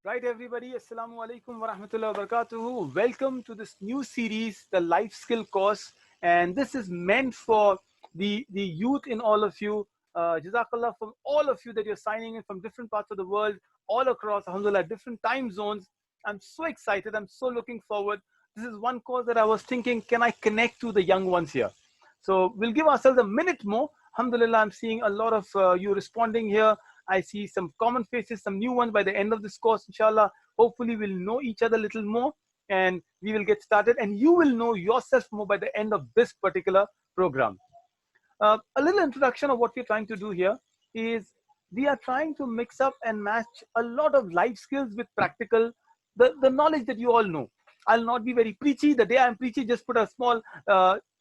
Right, everybody. Assalamu alaikum wa rahmatullahi wa barakatuhu. Welcome to this new series, the Life Skill course. And this is meant for the youth in all of you. Jazakallah from all of you that you're signing in from different parts of the world, all across, alhamdulillah, different time zones. I'm so excited. I'm so looking forward. This is one course that I was thinking, can I connect to the young ones here? So we'll give ourselves a minute more. Alhamdulillah, I'm seeing a lot of you responding here. I see some common faces, some new ones by the end of this course, inshallah. Hopefully, we'll know each other a little more and we will get started. And you will know yourself more by the end of this particular program. A little introduction of what we're trying to do here is we are trying to mix up and match a lot of life skills with practical, the knowledge that you all know. I'll not be very preachy. The day I'm preachy, just put a small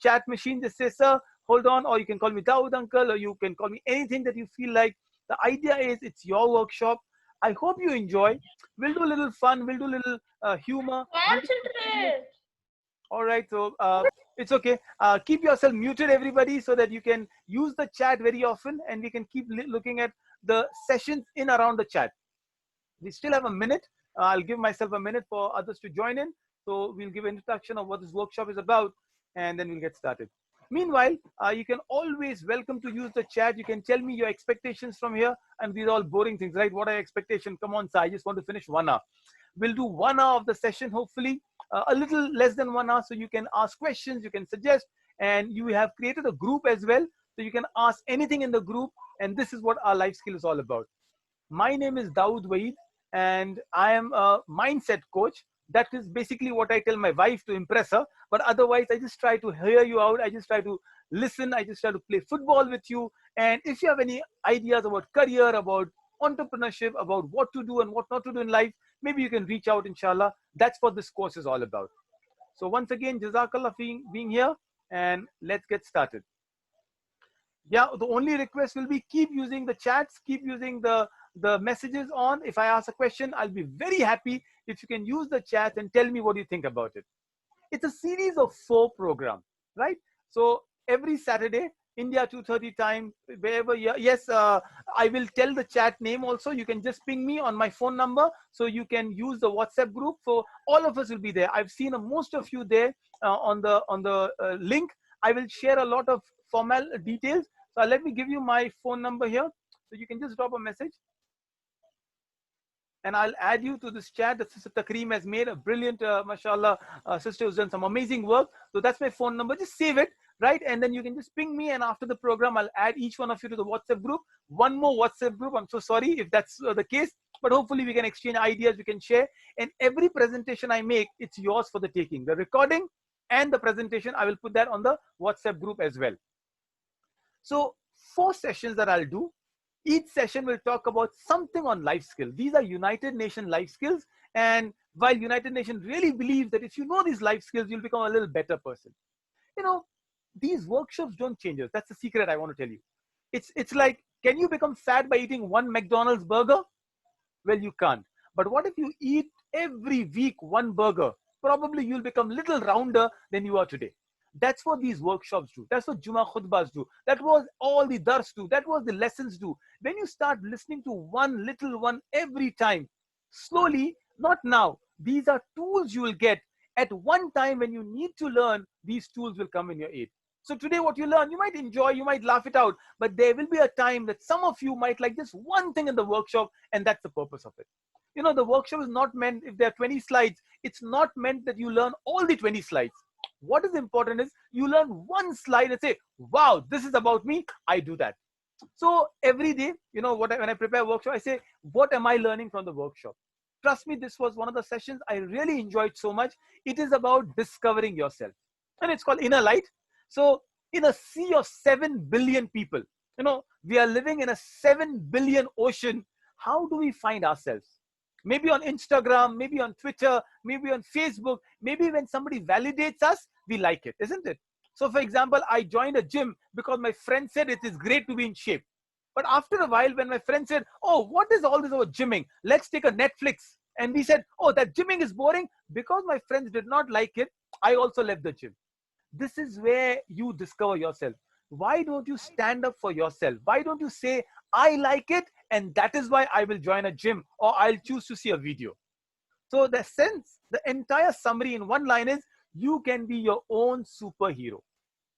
chat machine, just say, sir, hold on, or you can call me Dawood uncle, or you can call me anything that you feel like. The idea is it's your workshop. I hope you enjoy. We'll do a little fun. We'll do a little humor. Concentrate. All right, so it's okay. Keep yourself muted, everybody, so that you can use the chat very often and we can keep looking at the sessions in around the chat. We still have a minute. I'll give myself a minute for others to join in. So we'll give an introduction of what this workshop is about and then we'll get started. Meanwhile, you can always welcome to use the chat. You can tell me your expectations from here, and these are all boring things, right? What are your expectations? Come on, sir. I just want to finish 1 hour. We'll do 1 hour of the session, hopefully, a little less than 1 hour, so you can ask questions, you can suggest, and you have created a group as well, so you can ask anything in the group, and this is what our life skill is all about. My name is Dawood Waheed, and I am a mindset coach. That is basically what I tell my wife to impress her. But otherwise, I just try to hear you out. I just try to listen. I just try to play football with you. And if you have any ideas about career, about entrepreneurship, about what to do and what not to do in life, maybe you can reach out, inshallah. That's what this course is all about. So once again, Jazakallah for being here, and let's get started. Yeah, the only request will be keep using the chats, keep using the messages on. If I ask a question, I'll be very happy if you can use the chat and tell me what you think about it. It's a series of 4 programs, right? So every Saturday, India 2:30 time, wherever. Yes, I will tell the chat name also. You can just ping me on my phone number, so you can use the WhatsApp group. So all of us will be there. I've seen most of you there on the link. I will share a lot of formal details. So let me give you my phone number here. So you can just drop a message and I'll add you to this chat that Sister Takreem has made a brilliant, mashallah, sister who's done some amazing work. So that's my phone number. Just save it, right? And then you can just ping me, and after the program, I'll add each one of you to the WhatsApp group. One more WhatsApp group. I'm so sorry if that's the case, but hopefully we can exchange ideas, we can share. And every presentation I make, it's yours for the taking. The recording and the presentation, I will put that on the WhatsApp group as well. So 4 sessions that I'll do. Each session will talk about something on life skills. These are United Nations life skills. And while United Nations really believes that if you know these life skills, you'll become a little better person. You know, these workshops don't change us. That's the secret I want to tell you. It's like, can you become fat by eating one McDonald's burger? Well, you can't. But what if you eat every week one burger? Probably you'll become a little rounder than you are today. That's what these workshops do. That's what Juma khutbas do. That was all the dars do. That was the lessons do. When you start listening to one little one every time, slowly, not now, these are tools you will get at one time when you need to learn, these tools will come in your aid. So today what you learn, you might enjoy, you might laugh it out, but there will be a time that some of you might like just one thing in the workshop, and that's the purpose of it. You know, the workshop is not meant, if there are 20 slides, it's not meant that you learn all the 20 slides. What is important is you learn one slide and say, wow, this is about me, I do that. So every day, you know, when I prepare a workshop, I say, what am I learning from the workshop? Trust me, this was one of the sessions I really enjoyed so much. It is about discovering yourself. And it's called Inner Light. So in a sea of 7 billion people, you know, we are living in a 7 billion ocean. How do we find ourselves? Maybe on Instagram, maybe on Twitter, maybe on Facebook, maybe when somebody validates us, we like it, isn't it? So for example, I joined a gym because my friend said it is great to be in shape. But after a while, when my friend said, oh, what is all this about gymming? Let's take a Netflix. And we said, oh, that gymming is boring. Because my friends did not like it, I also left the gym. This is where you discover yourself. Why don't you stand up for yourself? Why don't you say, I like it and that is why I will join a gym or I'll choose to see a video. So the entire summary in one line is you can be your own superhero,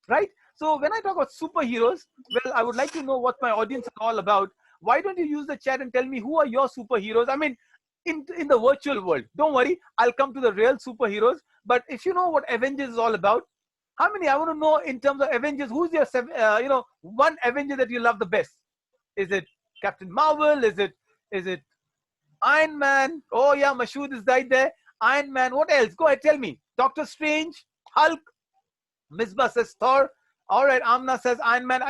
right? So when I talk about superheroes, well, I would like to know what my audience is all about. Why don't you use the chat and tell me who are your superheroes? I mean, in the virtual world, don't worry, I'll come to the real superheroes. But if you know what Avengers is all about, how many? I want to know in terms of Avengers, who's your one Avenger that you love the best? Is it Captain Marvel? Is it Iron Man? Oh yeah, Mashood is right there. Iron Man. What else? Go ahead, tell me. Doctor Strange, Hulk. Misbah says Thor. All right, Amna says Iron Man.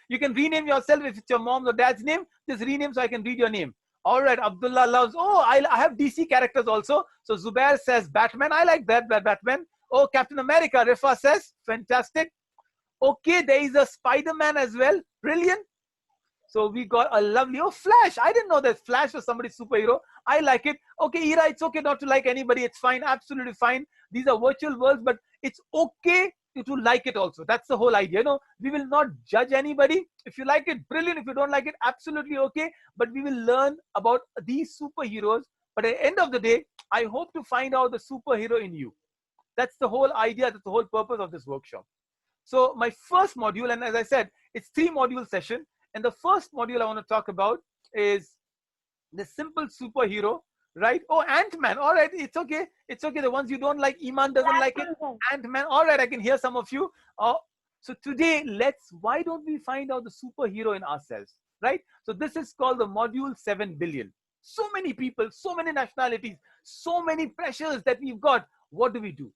You can rename yourself if it's your mom's or dad's name. Just rename so I can read your name. All right, Abdullah loves. Oh, I have DC characters also. So Zubair says Batman. I like that Batman. Oh, Captain America. Rifa says fantastic. Okay, there is a Spider-Man as well. Brilliant. So we got a lovely, oh, Flash. I didn't know that Flash was somebody's superhero. I like it. Okay, Ira, it's okay not to like anybody. It's fine, absolutely fine. These are virtual worlds, but it's okay to like it also. That's the whole idea. No, we will not judge anybody. If you like it, brilliant. If you don't like it, absolutely okay. But we will learn about these superheroes. But at the end of the day, I hope to find out the superhero in you. That's the whole idea. That's the whole purpose of this workshop. So my first module, and as I said, it's 3-module session. And the first module I want to talk about is the simple superhero, right? Oh, Ant-Man. All right, it's okay. It's okay. The ones you don't like, Iman doesn't like it. Ant-Man. All right, I can hear some of you. So today, why don't we find out the superhero in ourselves, right? So this is called the module 7 billion. So many people, so many nationalities, so many pressures that we've got. What do we do?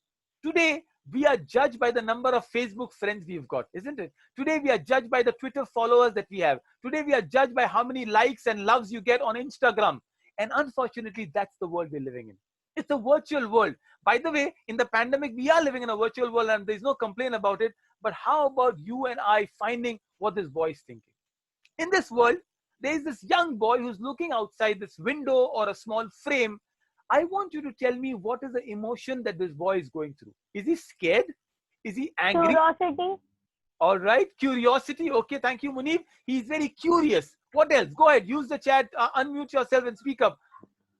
Today, we are judged by the number of Facebook friends we've got, isn't it? Today, we are judged by the Twitter followers that we have. Today, we are judged by how many likes and loves you get on Instagram. And unfortunately, that's the world we're living in. It's a virtual world. By the way, in the pandemic, we are living in a virtual world and there's no complaint about it. But how about you and I finding what this boy is thinking? In this world, there is this young boy who's looking outside this window or a small frame. I want you to tell me what is the emotion that this boy is going through. Is he scared? Is he angry? Curiosity. All right, curiosity. Okay, thank you, Munib. He's very curious. What else? Go ahead, use the chat, unmute yourself and speak up.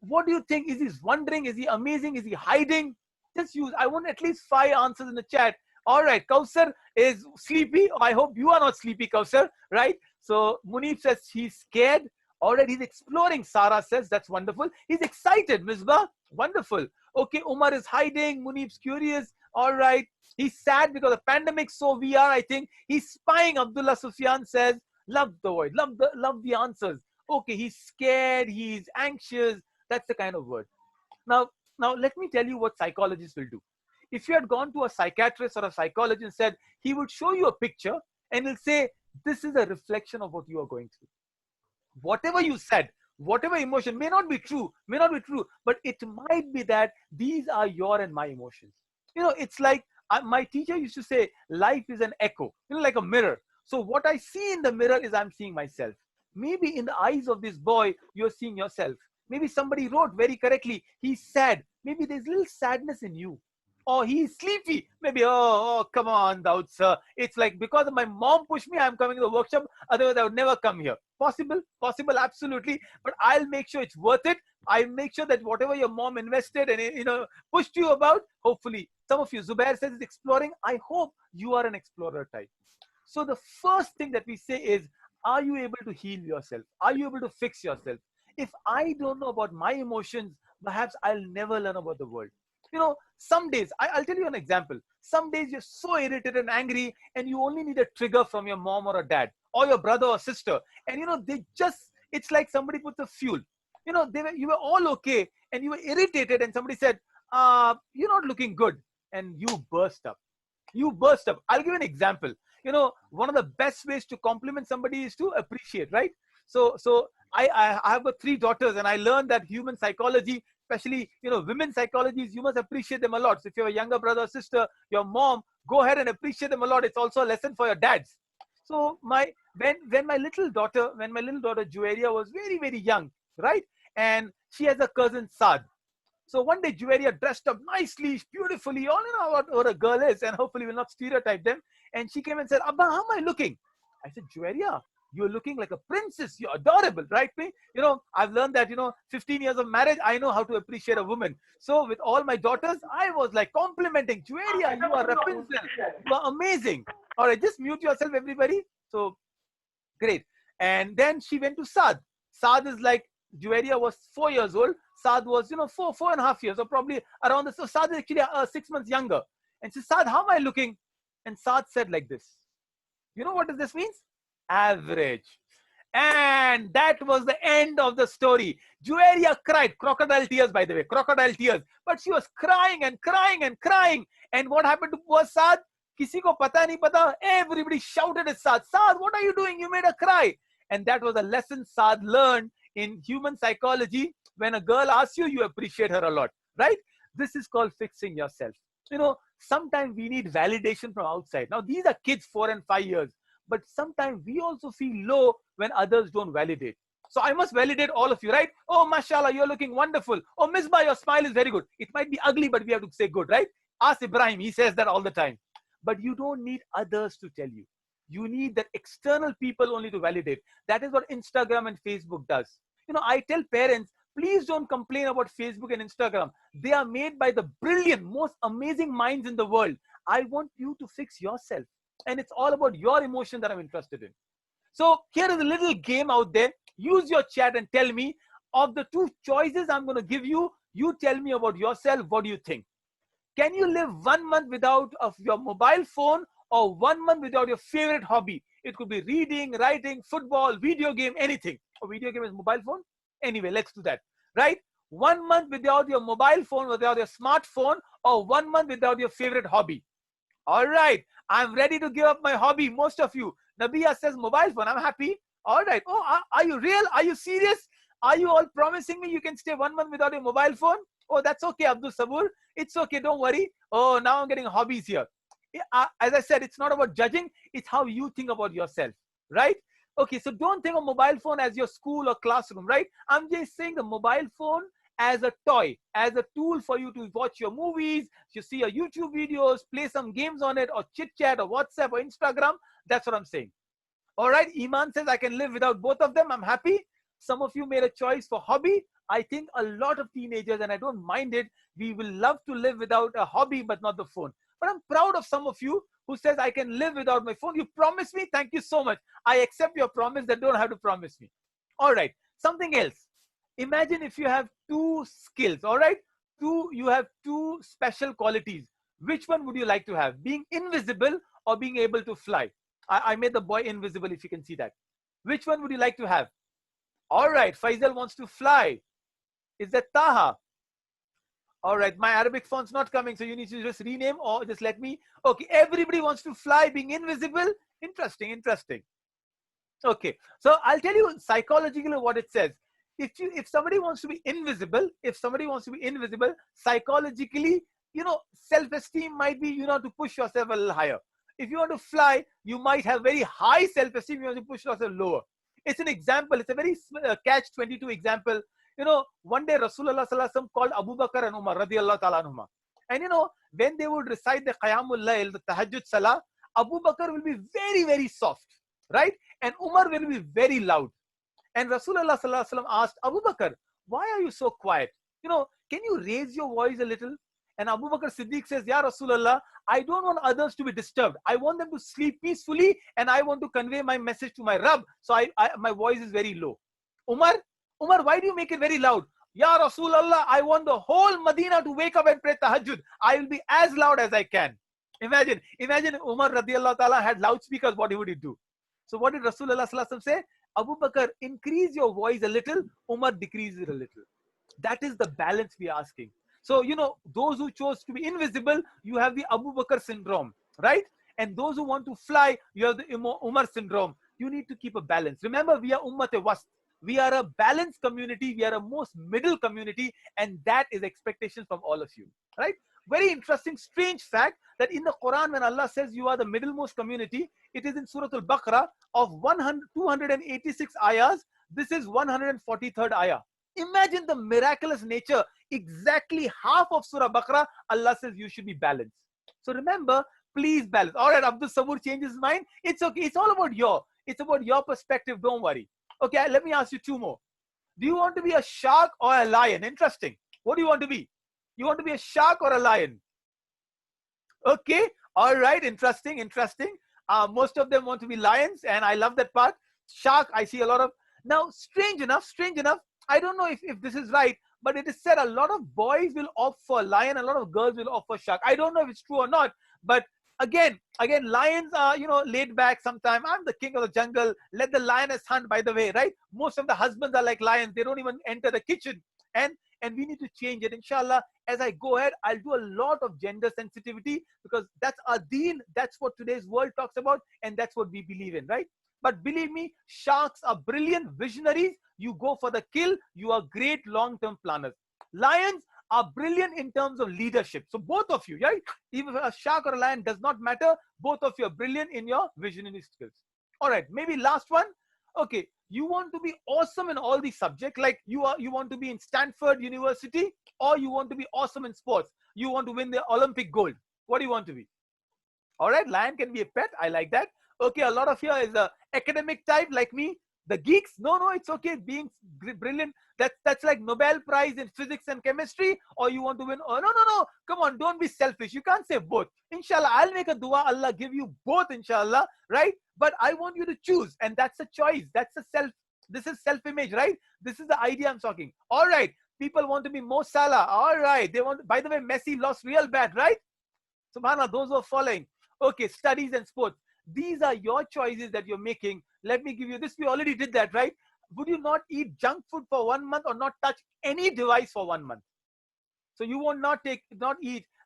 What do you think? Is he wondering? Is he amazing? Is he hiding? Just use. I want at least 5 answers in the chat. All right, Kausar is sleepy. I hope you are not sleepy, Kausar, right? So Munib says he's scared. All right, he's exploring, Sarah says. That's wonderful. He's excited, Misbah. Wonderful. Okay, Umar is hiding. Munib's curious. All right. He's sad because of pandemic. So we are, I think. He's spying, Abdullah Sufyan says. Love the word. Love the answers. Okay, he's scared. He's anxious. That's the kind of word. Now, let me tell you what psychologists will do. If you had gone to a psychiatrist or a psychologist and said, he would show you a picture and he'll say, this is a reflection of what you are going through. Whatever you said, whatever emotion may not be true, but it might be that these are your and my emotions. You know, it's like my teacher used to say, life is an echo, like a mirror. So what I see in the mirror is I'm seeing myself. Maybe in the eyes of this boy, you're seeing yourself. Maybe somebody wrote very correctly, he's sad. Maybe there's little sadness in you. Or he's sleepy. Maybe, oh, come on, Daud sir. It's like because my mom pushed me, I'm coming to the workshop. Otherwise, I would never come here. Possible, absolutely. But I'll make sure it's worth it. I'll make sure that whatever your mom invested and pushed you about, hopefully, some of you, Zubair says is exploring. I hope you are an explorer type. So the first thing that we say is, are you able to heal yourself? Are you able to fix yourself? If I don't know about my emotions, perhaps I'll never learn about the world. Some days, I'll tell you an example. Some days you're so irritated and angry and you only need a trigger from your mom or a dad or your brother or sister. And, it's like somebody puts a fuel. You were all okay and you were irritated and somebody said, you're not looking good. And you burst up. I'll give you an example. One of the best ways to compliment somebody is to appreciate, right? So I have 3 daughters and I learned that human psychology, especially, women's psychologies, you must appreciate them a lot. So if you have a younger brother or sister, your mom, go ahead and appreciate them a lot. It's also a lesson for your dads. So when my little daughter Juwaria was very, very young, right? And she has a cousin Saad. So one day Juwaria dressed up nicely, beautifully, all what a girl is, and hopefully will not stereotype them. And she came and said, Abba, how am I looking? I said, Juwaria, You're looking like a princess. You're adorable, right? Me? I've learned that, 15 years of marriage, I know how to appreciate a woman. So with all my daughters, I was like complimenting, Juwaria, you are Rapunzel. You are amazing. All right, just mute yourself, everybody. So great. And then she went to Saad. Saad is like, Juwaria was 4 years old. Saad was, 4.5 years, or probably around this. So Saad is actually 6 months younger. And she said, Saad, how am I looking? And Saad said like this. You know what does this means? Average. And that was the end of the story. Juwaria cried, crocodile tears, by the way, crocodile tears. But she was crying and crying and crying. And what happened to poor Saad? Kisi ko pata nahi pata. Everybody shouted at Saad, Saad, what are you doing? You made her cry. And that was a lesson Saad learned in human psychology. When a girl asks you, you appreciate her a lot, right? This is called fixing yourself. Sometimes we need validation from outside. Now, these are kids 4 and 5 years. But sometimes we also feel low when others don't validate. So I must validate all of you, right? Oh, mashallah, you're looking wonderful. Oh, Misbah, your smile is very good. It might be ugly, but we have to say good, right? Ask Ibrahim, he says that all the time. But you don't need others to tell you. You need that external people only to validate. That is what Instagram and Facebook does. I tell parents, please don't complain about Facebook and Instagram. They are made by the brilliant, most amazing minds in the world. I want you to fix yourself. And it's all about your emotion that I'm interested in. So here is a little game out there. Use your chat and tell me, of the 2 choices I'm going to give you, you tell me about yourself. What do you think? Can you live 1 month without your mobile phone, or 1 month without your favorite hobby? It could be reading, writing, football, video game, anything. A video game is mobile phone? Anyway, let's do that, right? 1 month without your mobile phone, without your smartphone, or 1 month without your favorite hobby. All right, I'm ready to give up my hobby. Most of you. Nabiya says mobile phone. I'm happy. All right. Oh, are you real? Are you serious? Are you all promising me you can stay 1 month without your mobile phone? Oh, that's okay, Abdul Sabur. It's okay. Don't worry. Oh, now I'm getting hobbies here. As I said, it's not about judging. It's how you think about yourself, right? Okay, so don't think of mobile phone as your school or classroom, right? I'm just saying the mobile phone as a toy, as a tool for you to watch your movies, you see your YouTube videos, play some games on it, or chit chat, or WhatsApp, or Instagram. That's what I'm saying. All right, Iman says I can live without both of them. I'm happy. Some of you made a choice for hobby. I think a lot of teenagers, and I don't mind it, we will love to live without a hobby, but not the phone. But I'm proud of some of you who says I can live without my phone. You promised me. Thank you so much. I accept your promise. That don't have to promise me. All right, something else. Imagine if you have 2 skills, all right? You have 2 special qualities. Which one would you like to have? Being invisible or being able to fly? I made the boy invisible, if you can see that. Which one would you like to have? All right, Faisal wants to fly. Is that Taha? All right, my Arabic font's not coming, so you need to just rename or just let me. Okay, everybody wants to fly, being invisible. Interesting, interesting. Okay, so I'll tell you psychologically what it says. If somebody wants to be invisible, psychologically, self-esteem might be, to push yourself a little higher. If you want to fly, you might have very high self-esteem. You want to push yourself lower. It's an example. It's a very catch-22 example. One day Rasulullah sallallahu alaihi wasallam called Abu Bakr and Umar radiyallahu ta'ala anhuma. And when they would recite the Qiyamul Layl, the Tahajjud Salah, Abu Bakr will be very, very soft, right? And Umar will be very loud. And Rasulullah sallallahu alaihi wasallam asked Abu Bakr, why are you so quiet? Can you raise your voice a little? And Abu Bakr Siddiq says, Ya Rasulullah, I don't want others to be disturbed. I want them to sleep peacefully, and I want to convey my message to my Rabb. So my voice is very low. Umar, why do you make it very loud? Ya Rasulullah, I want the whole Medina to wake up and pray tahajjud. I will be as loud as I can. Imagine Umar radiallahu ta'ala had loudspeakers. What would he do? So what did Rasulullah sallallahu alaihi wasallam say? Abu Bakr, increase your voice a little. Umar, decrease it a little. That is the balance we are asking. So, those who chose to be invisible, you have the Abu Bakr syndrome, right? And those who want to fly, you have the Umar syndrome. You need to keep a balance. Remember, we are Ummat-e-Wast. We are a balanced community. We are a most middle community. And that is expectation from all of you, right? Very interesting, strange fact that in the Quran, when Allah says you are the middlemost community, it is in Surah Al-Baqarah of 286 ayahs. This is 143rd ayah. Imagine the miraculous nature. Exactly half of Surah Baqarah, Allah says you should be balanced. So remember, please balance. All right, Abdul Sabur changed his mind. It's okay. It's all about It's about your perspective. Don't worry. Okay, let me ask you two more. Do you want to be a shark or a lion? Interesting. What do you want to be? You want to be a shark or a lion? Okay, all right, interesting, interesting. Most of them want to be lions, and I love that part. Shark, I see a lot of. Now, strange enough, I don't know if this is right, but it is said a lot of boys will opt for lion, a lot of girls will opt for shark. I don't know if it's true or not, but again, lions are, laid back sometimes. I'm the king of the jungle. Let the lioness hunt, by the way, right? Most of the husbands are like lions. They don't even enter the kitchen. And we need to change it. Inshallah, as I go ahead, I'll do a lot of gender sensitivity, because that's our deen. That's what today's world talks about, and that's what we believe in, right? But believe me, sharks are brilliant visionaries. You go for the kill. You are great long-term planners. Lions are brilliant in terms of leadership. So both of you, right? Even a shark or a lion does not matter. Both of you are brilliant in your visionary skills. All right, maybe last one. Okay, you want to be awesome in all these subjects, like you want to be in Stanford University, or you want to be awesome in sports. You want to win the Olympic gold. What do you want to be? All right, lion can be a pet. I like that. Okay, a lot of here is a academic type like me. The geeks, no, it's okay. Being brilliant, that's like Nobel Prize in physics and chemistry, or you want to win. Oh, no. Come on, don't be selfish. You can't say both. Inshallah, I'll make a dua. Allah give you both, inshallah, right? But I want you to choose, and that's a choice. That's a self. This is self-image, right? This is the idea I'm talking. All right, people want to be Mo Salah. All right, they want. By the way, Messi lost real bad, right? Subhanallah, those who are following. Okay, studies and sports. These are your choices that you're making. Let me give you this. We already did that, right? Would you not eat junk food for 1 month, or not touch any device for 1 month? So you will not eat,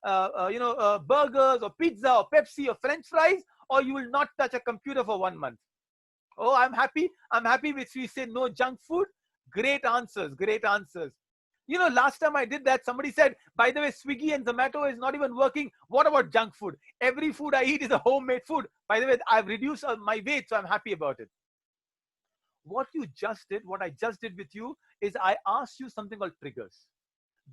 burgers or pizza or Pepsi or French fries, or you will not touch a computer for 1 month. Oh, I'm happy. With we say no junk food. Great answers. Last time I did that, somebody said, by the way, Swiggy and Zomato is not even working. What about junk food? Every food I eat is a homemade food. By the way, I've reduced my weight, so I'm happy about it. What I just did with you is I asked you something called triggers.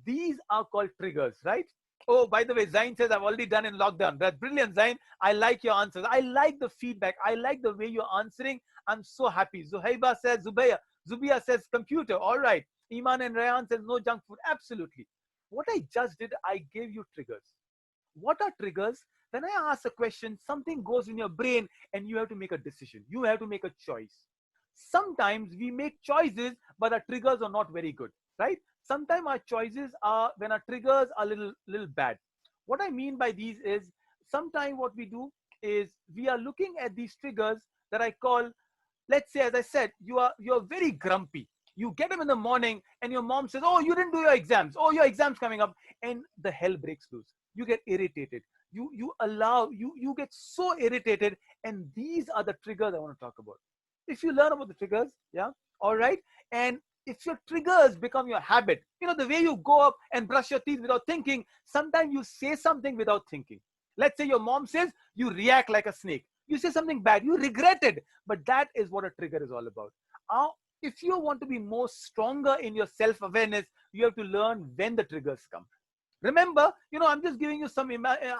These are called triggers, right? Oh, by the way, Zain says, I've already done in lockdown. That's brilliant, Zain. I like your answers. I like the feedback. I like the way you're answering. I'm so happy. Zuhaiba says, Zubia says, computer. All right. Iman and Rayan says, no junk food. Absolutely. What I just did, I gave you triggers. What are triggers? When I ask a question, something goes in your brain and you have to make a decision. You have to make a choice. Sometimes we make choices, but our triggers are not very good, right? Sometimes our choices are, when our triggers are little bad. What I mean by these is, sometimes what we do is we are looking at these triggers that I call, let's say, as I said, you're very grumpy. You get them in the morning and your mom says, oh, you didn't do your exams. Oh, your exam's coming up. And the hell breaks loose. You get irritated. You get so irritated. And these are the triggers I want to talk about. If you learn about the triggers, yeah, all right. And if your triggers become your habit, the way you go up and brush your teeth without thinking, sometimes you say something without thinking. Let's say your mom says, you react like a snake. You say something bad, you regret it. But that is what a trigger is all about. If you want to be more stronger in your self-awareness, you have to learn when the triggers come. Remember, I'm just giving you some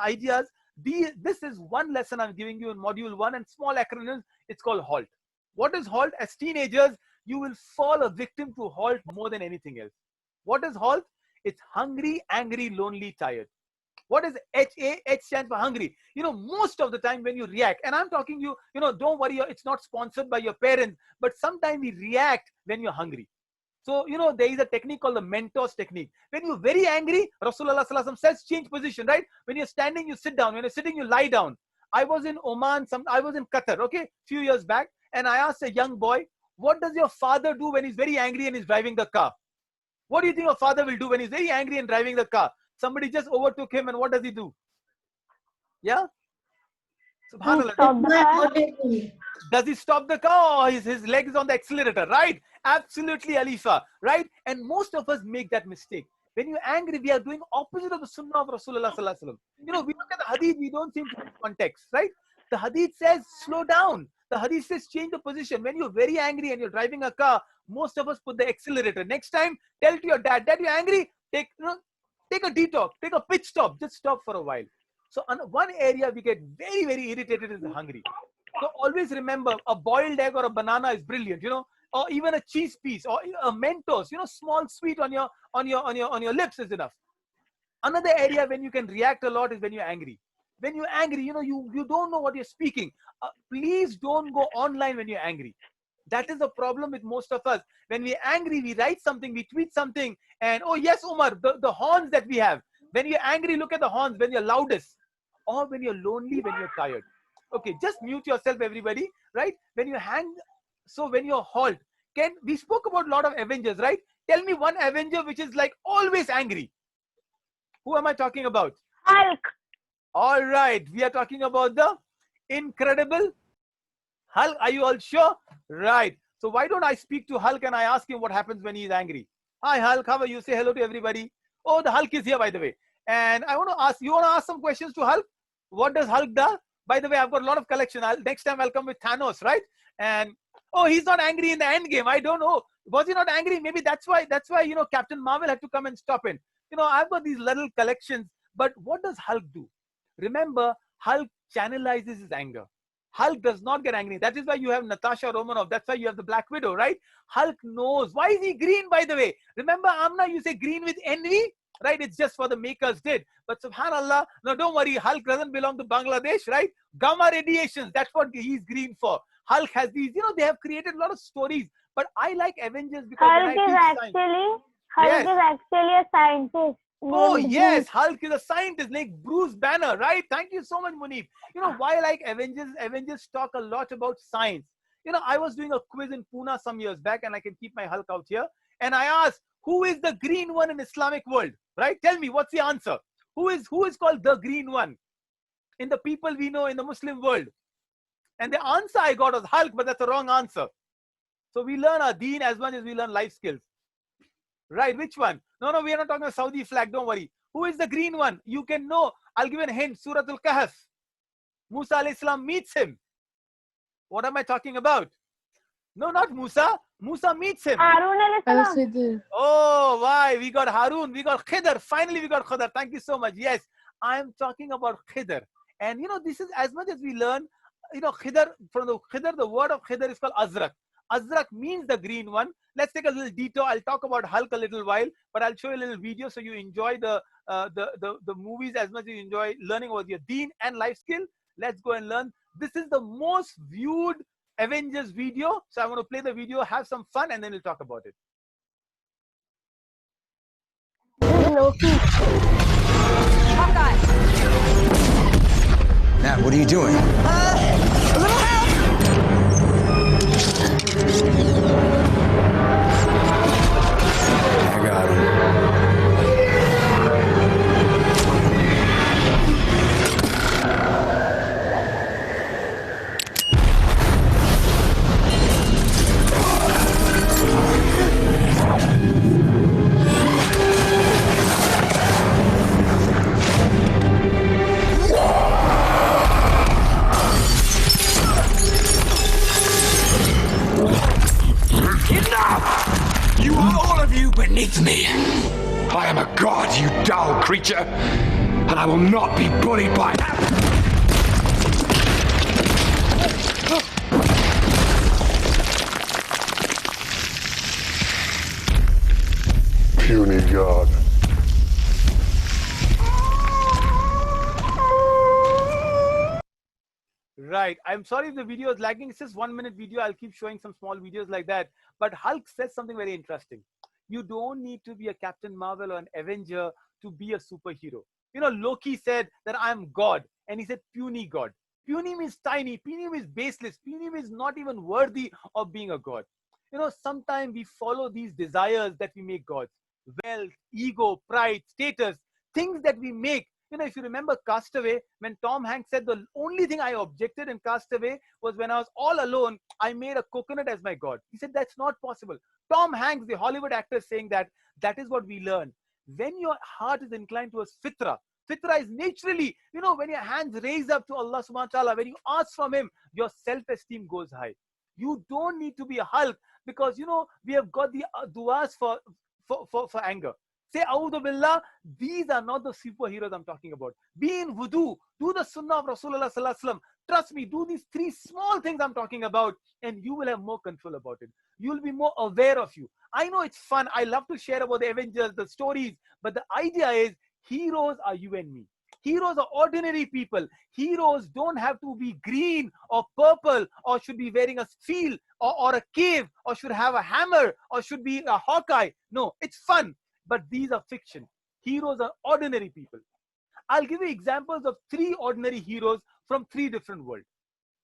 ideas. This is one lesson I'm giving you in module 1, and small acronyms. It's called HALT. What is HALT? As teenagers, you will fall a victim to HALT more than anything else. What is HALT? It's hungry, angry, lonely, tired. What is HA? H stands for hungry. Most of the time when you react, and I'm talking don't worry, it's not sponsored by your parents, but sometimes we react when you're hungry. So, there is a technique called the Mentos technique. When you're very angry, Rasulullah Sallallahu Alaihi Wasallam says change position, right? When you're standing, you sit down. When you're sitting, you lie down. I was in Oman, I was in Qatar, okay, few years back, and I asked a young boy, what does your father do when he's very angry and he's driving the car? What do you think your father will do when he's very angry and driving the car? Somebody just overtook him, and what does he do? Yeah? SubhanAllah. Does he stop the car, or his leg is on the accelerator, right? Absolutely, Alifa, right? And most of us make that mistake. When you're angry, we are doing opposite of the sunnah of Rasulullah Sallallahu Alaihi Wasallam. We look at the hadith, we don't seem to have context, right? The hadith says, slow down. The hadith says, change the position. When you're very angry and you're driving a car, most of us put the accelerator. Next time, tell to your dad, you're angry, take a detox, take a pit stop, just stop for a while. So one area we get very, very irritated is hungry. So always remember, a boiled egg or a banana is brilliant, or even a cheese piece or a Mentos, small sweet on your lips is enough. Another area when you can react a lot is when you're angry. When you're angry, you don't know what you're speaking. Please don't go online when you're angry. That is the problem with most of us. When we're angry, we write something, we tweet something, and oh yes, Umar, the horns that we have. When you're angry, look at the horns when you're loudest, or when you're lonely, when you're tired. Okay, just mute yourself, everybody, right? When you hang, so when you're halt, we spoke about a lot of Avengers, right? Tell me one Avenger which is like always angry. Who am I talking about? Hulk. All right, we are talking about the Incredible Hulk. Are you all sure? Right. So why don't I speak to Hulk and I ask him what happens when he's angry? Hi, Hulk. How are you? Say hello to everybody. Oh, the Hulk is here, by the way. And I want to ask, you want to ask some questions to Hulk? What does Hulk do? By the way, I've got a lot of collection. Next time I'll come with Thanos, right? And oh, he's not angry in the end game. I don't know. Was he not angry? Maybe that's why, Captain Marvel had to come and stop him. I've got these little collections, but what does Hulk do? Remember, Hulk channelizes his anger. Hulk does not get angry. That is why you have Natasha Romanoff. That's why you have the Black Widow, right? Hulk knows. Why is he green, by the way? Remember, Amna, you say green with envy? Right? It's just for the makers did. But subhanAllah, no, don't worry. Hulk doesn't belong to Bangladesh, right? Gamma radiations, that's what he's green for. Hulk has these, they have created a lot of stories. But I like Avengers because Hulk is actually a scientist. Oh, yes, Hulk is a scientist like Bruce Banner, right? Thank you so much, Munif. Why I like Avengers? Avengers talk a lot about science. I was doing a quiz in Pune some years back, and I can keep my Hulk out here. And I asked, who is the green one in Islamic world, right? Tell me, what's the answer? Who is called the green one in the people we know in the Muslim world? And the answer I got was Hulk, but that's the wrong answer. So we learn our deen as much as we learn life skills. Right, which one? No, we are not talking about Saudi flag, don't worry. Who is the green one? You can know. I'll give you a hint. Surah Al-Kahf. Musa alayhi salam meets him. What am I talking about? No, not Musa. Musa meets him. Harun alayhi salam. Oh, why? We got Harun. We got Khidr. Finally, we got Khidr. Thank you so much. Yes, I'm talking about Khidr. And, this is as much as we learn, Khidr, from the Khidr, the word of Khidr is called Azrak. Azrak means the green one. Let's take a little detour. I'll talk about Hulk a little while, but I'll show you a little video so you enjoy the movies as much as you enjoy learning about your deen and life skill. Let's go and learn. This is the most viewed Avengers video. So I'm going to play the video, have some fun, and then we'll talk about it. Loki. Hawkeye. Nat, what are you doing? A little help. I got him. Beneath me. I am a god, you dull creature, and I will not be bullied by puny god. Right. I'm sorry if the video is lagging. It's just 1 minute video. I'll keep showing some small videos like that. But Hulk says something very interesting. You don't need to be a Captain Marvel or an Avenger to be a superhero. Loki said that I'm God, and he said puny God. Puny means tiny. Puny means baseless. Puny means not even worthy of being a god. Sometimes we follow these desires that we make gods. Wealth, ego, pride, status, things that we make. If you remember Castaway, when Tom Hanks said the only thing I objected in Castaway was when I was all alone, I made a coconut as my god. He said that's not possible. Tom Hanks, the Hollywood actor, saying that is what we learn. When your heart is inclined towards fitra is naturally, when your hands raise up to Allah subhanahu wa ta'ala, when you ask from him, your self-esteem goes high. You don't need to be a Hulk because, we have got the du'as for anger. say A'udhu Billah. These are not the superheroes I'm talking about. Be in wudu. Do the sunnah of Rasulullah Sallallahu Alaihi Wasallam. Trust me, do these 3 small things I'm talking about, and you will have more control about it. You'll be more aware of you. I know it's fun. I love to share about the Avengers, the stories, but the idea is heroes are you and me. Heroes are ordinary people. Heroes don't have to be green or purple, or should be wearing a field or a cave, or should have a hammer, or should be a Hawkeye. No, it's fun, but these are fiction. Heroes are ordinary people. I'll give you examples of 3 ordinary heroes from 3 different worlds.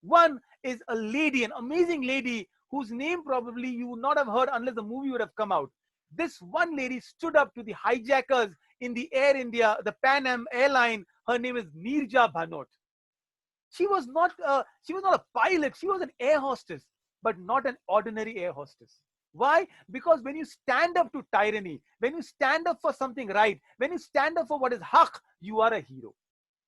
One is a lady, an amazing lady whose name probably you would not have heard unless the movie would have come out. This one lady stood up to the hijackers in the Air India, the Pan Am airline. Her name is Neerja Bhanot. She was not a pilot. She was an air hostess, but not an ordinary air hostess. Why? Because when you stand up to tyranny, when you stand up for something right, when you stand up for what is haq, you are a hero.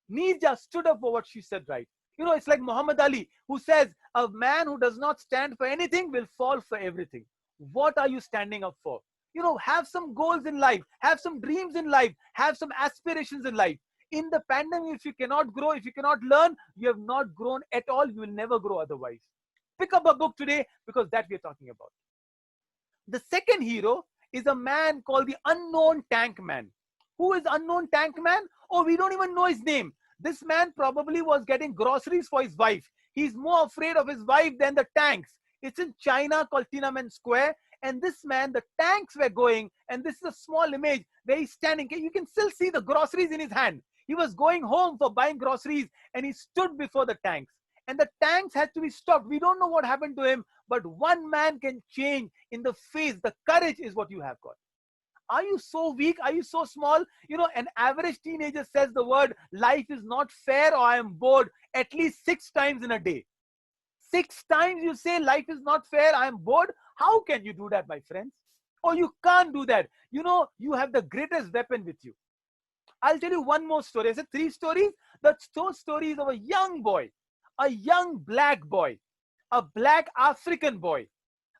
Neerja stood up for what she said right. You know, it's like Muhammad Ali, who says, a man who does not stand for anything will fall for everything. What are you standing up for? You know, have some goals in life, have some dreams in life, have some aspirations in life. In the pandemic, if you cannot grow, if you cannot learn, you have not grown at all. You will never grow otherwise. Pick up a book today, because that we are talking about. The second hero is a man called the Unknown Tank Man. Who is Unknown Tank Man? Oh, we don't even know his name. This man probably was getting groceries for his wife. He's more afraid of his wife than the tanks. It's in China called Tiananmen Square. And this man, the tanks were going, and this is a small image where he's standing. You can still see the groceries in his hand. He was going home for buying groceries, and he stood before the tanks. And the tanks had to be stopped. We don't know what happened to him, but one man can change in the face. The courage is what you have got. Are you so weak? Are you so small? You know, an average teenager says the word, life is not fair, or I am bored, at least 6 times in a day. 6 times you say life is not fair, I am bored. How can you do that, my friends? Oh, you can't do that. You know, you have the greatest weapon with you. I'll tell you one more story. I said 3 stories. That's 2 stories of a young boy, a young black boy, a black African boy.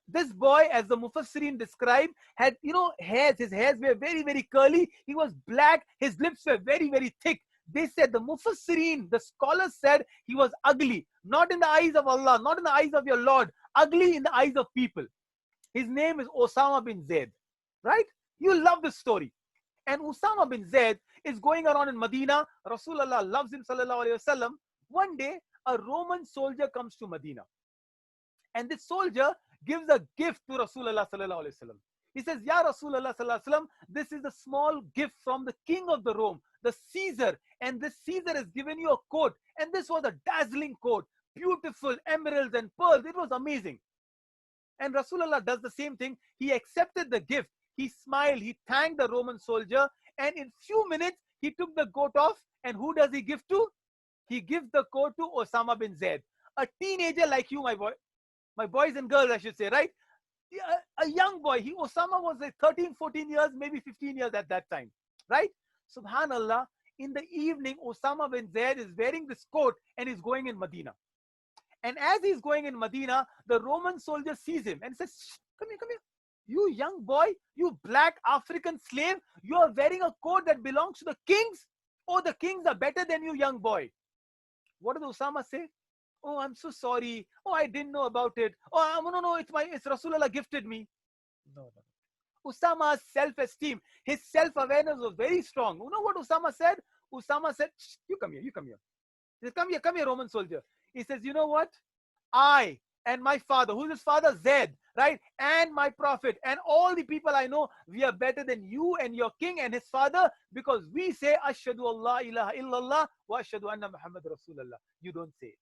This boy, as the Mufassirin described, had, you know, hairs. His hairs were very, very curly. He was black. His lips were very, very thick. They said, the Mufassirin, the scholars said, he was ugly. Not in the eyes of Allah, not in the eyes of your Lord. Ugly in the eyes of people. His name is Osama bin Zaid. Right? You love this story. And Osama bin Zaid is going around in Medina. Rasulullah loves him, sallallahu alayhi wasallam. One day, a Roman soldier comes to Medina. And this soldier gives a gift to Rasulullah sallallahu alayhi wasallam. He says, Ya Rasulullah sallallahu alayhi wasallam, this is a small gift from the king of the Rome, the Caesar. And this Caesar has given you a coat. And this was a dazzling coat. Beautiful emeralds and pearls. It was amazing. And Rasulullah does the same thing. He accepted the gift. He smiled. He thanked the Roman soldier. And in few minutes, he took the coat off. And who does he give to? He gives the coat to Osama bin Zaid. A teenager like you, my boy. My boys and girls, I should say, right? A young boy. Osama was like 13, 14 years, maybe 15 years at that time. Right? Subhanallah. In the evening, Osama bin Zaid is wearing this coat and he's going in Medina. And as he's going in Medina, the Roman soldier sees him and says, come here, come here. You young boy, you black African slave, you are wearing a coat that belongs to the kings? Oh, the kings are better than you, young boy. What does Osama say? Oh, I'm so sorry. Oh, I didn't know about it. Oh, no, it's Rasulullah gifted me. No. Osama's self-esteem, his self-awareness was very strong. You know what Osama said? Osama said, you come here. He said, come here, Roman soldier. He says, you know what? I and my father, who's his father? Zaid, right? And my prophet and all the people I know, we are better than you and your king and his father, because we say, Ashhadu Allah ilaha illallah wa ashhadu anna Muhammad Rasulullah. You don't say it.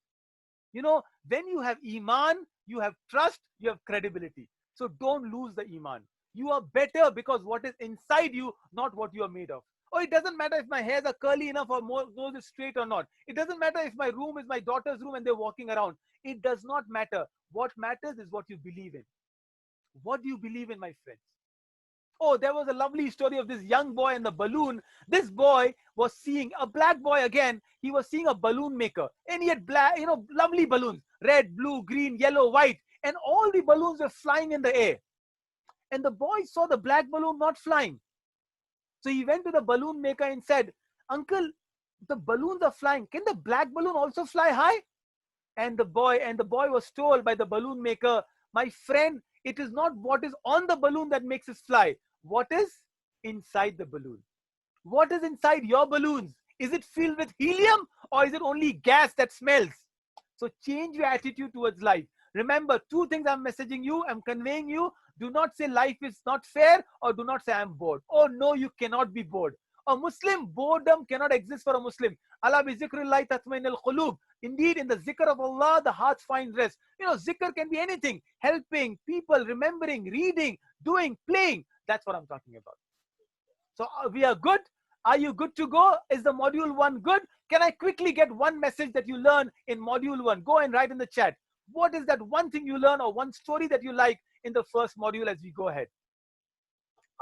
You know, when you have Iman, you have trust, you have credibility. So don't lose the Iman. You are better because what is inside you, not what you are made of. Oh, it doesn't matter if my hairs are curly enough or nose is straight or not. It doesn't matter if my room is my daughter's room and they're walking around. It does not matter. What matters is what you believe in. What do you believe in, my friends? Oh, there was a lovely story of this young boy and the balloon. This boy was seeing, a black boy again, he was seeing a balloon maker. And he had black, lovely balloons. Red, blue, green, yellow, white. And all the balloons were flying in the air. And the boy saw the black balloon not flying. So he went to the balloon maker and said, "Uncle, the balloons are flying. Can the black balloon also fly high?" And the boy was told by the balloon maker, "My friend, it is not what is on the balloon that makes it fly. What is inside the balloon? What is inside your balloons? Is it filled with helium or is it only gas that smells?" So change your attitude towards life. Remember, two things I'm messaging you, I'm conveying you. Do not say life is not fair, or do not say I'm bored. Oh no, you cannot be bored. A Muslim, boredom cannot exist for a Muslim. Allah bi zikrillahi tatma'innul qulub. Indeed, in the zikr of Allah, the heart finds rest. You know, zikr can be anything. Helping people, remembering, reading, doing, playing. That's what I'm talking about. So we are good. Are you good to go? Is the module 1 good? Can I quickly get one message that you learn in module 1? Go and write in the chat. What is that one thing you learn or one story that you like in the first module as we go ahead?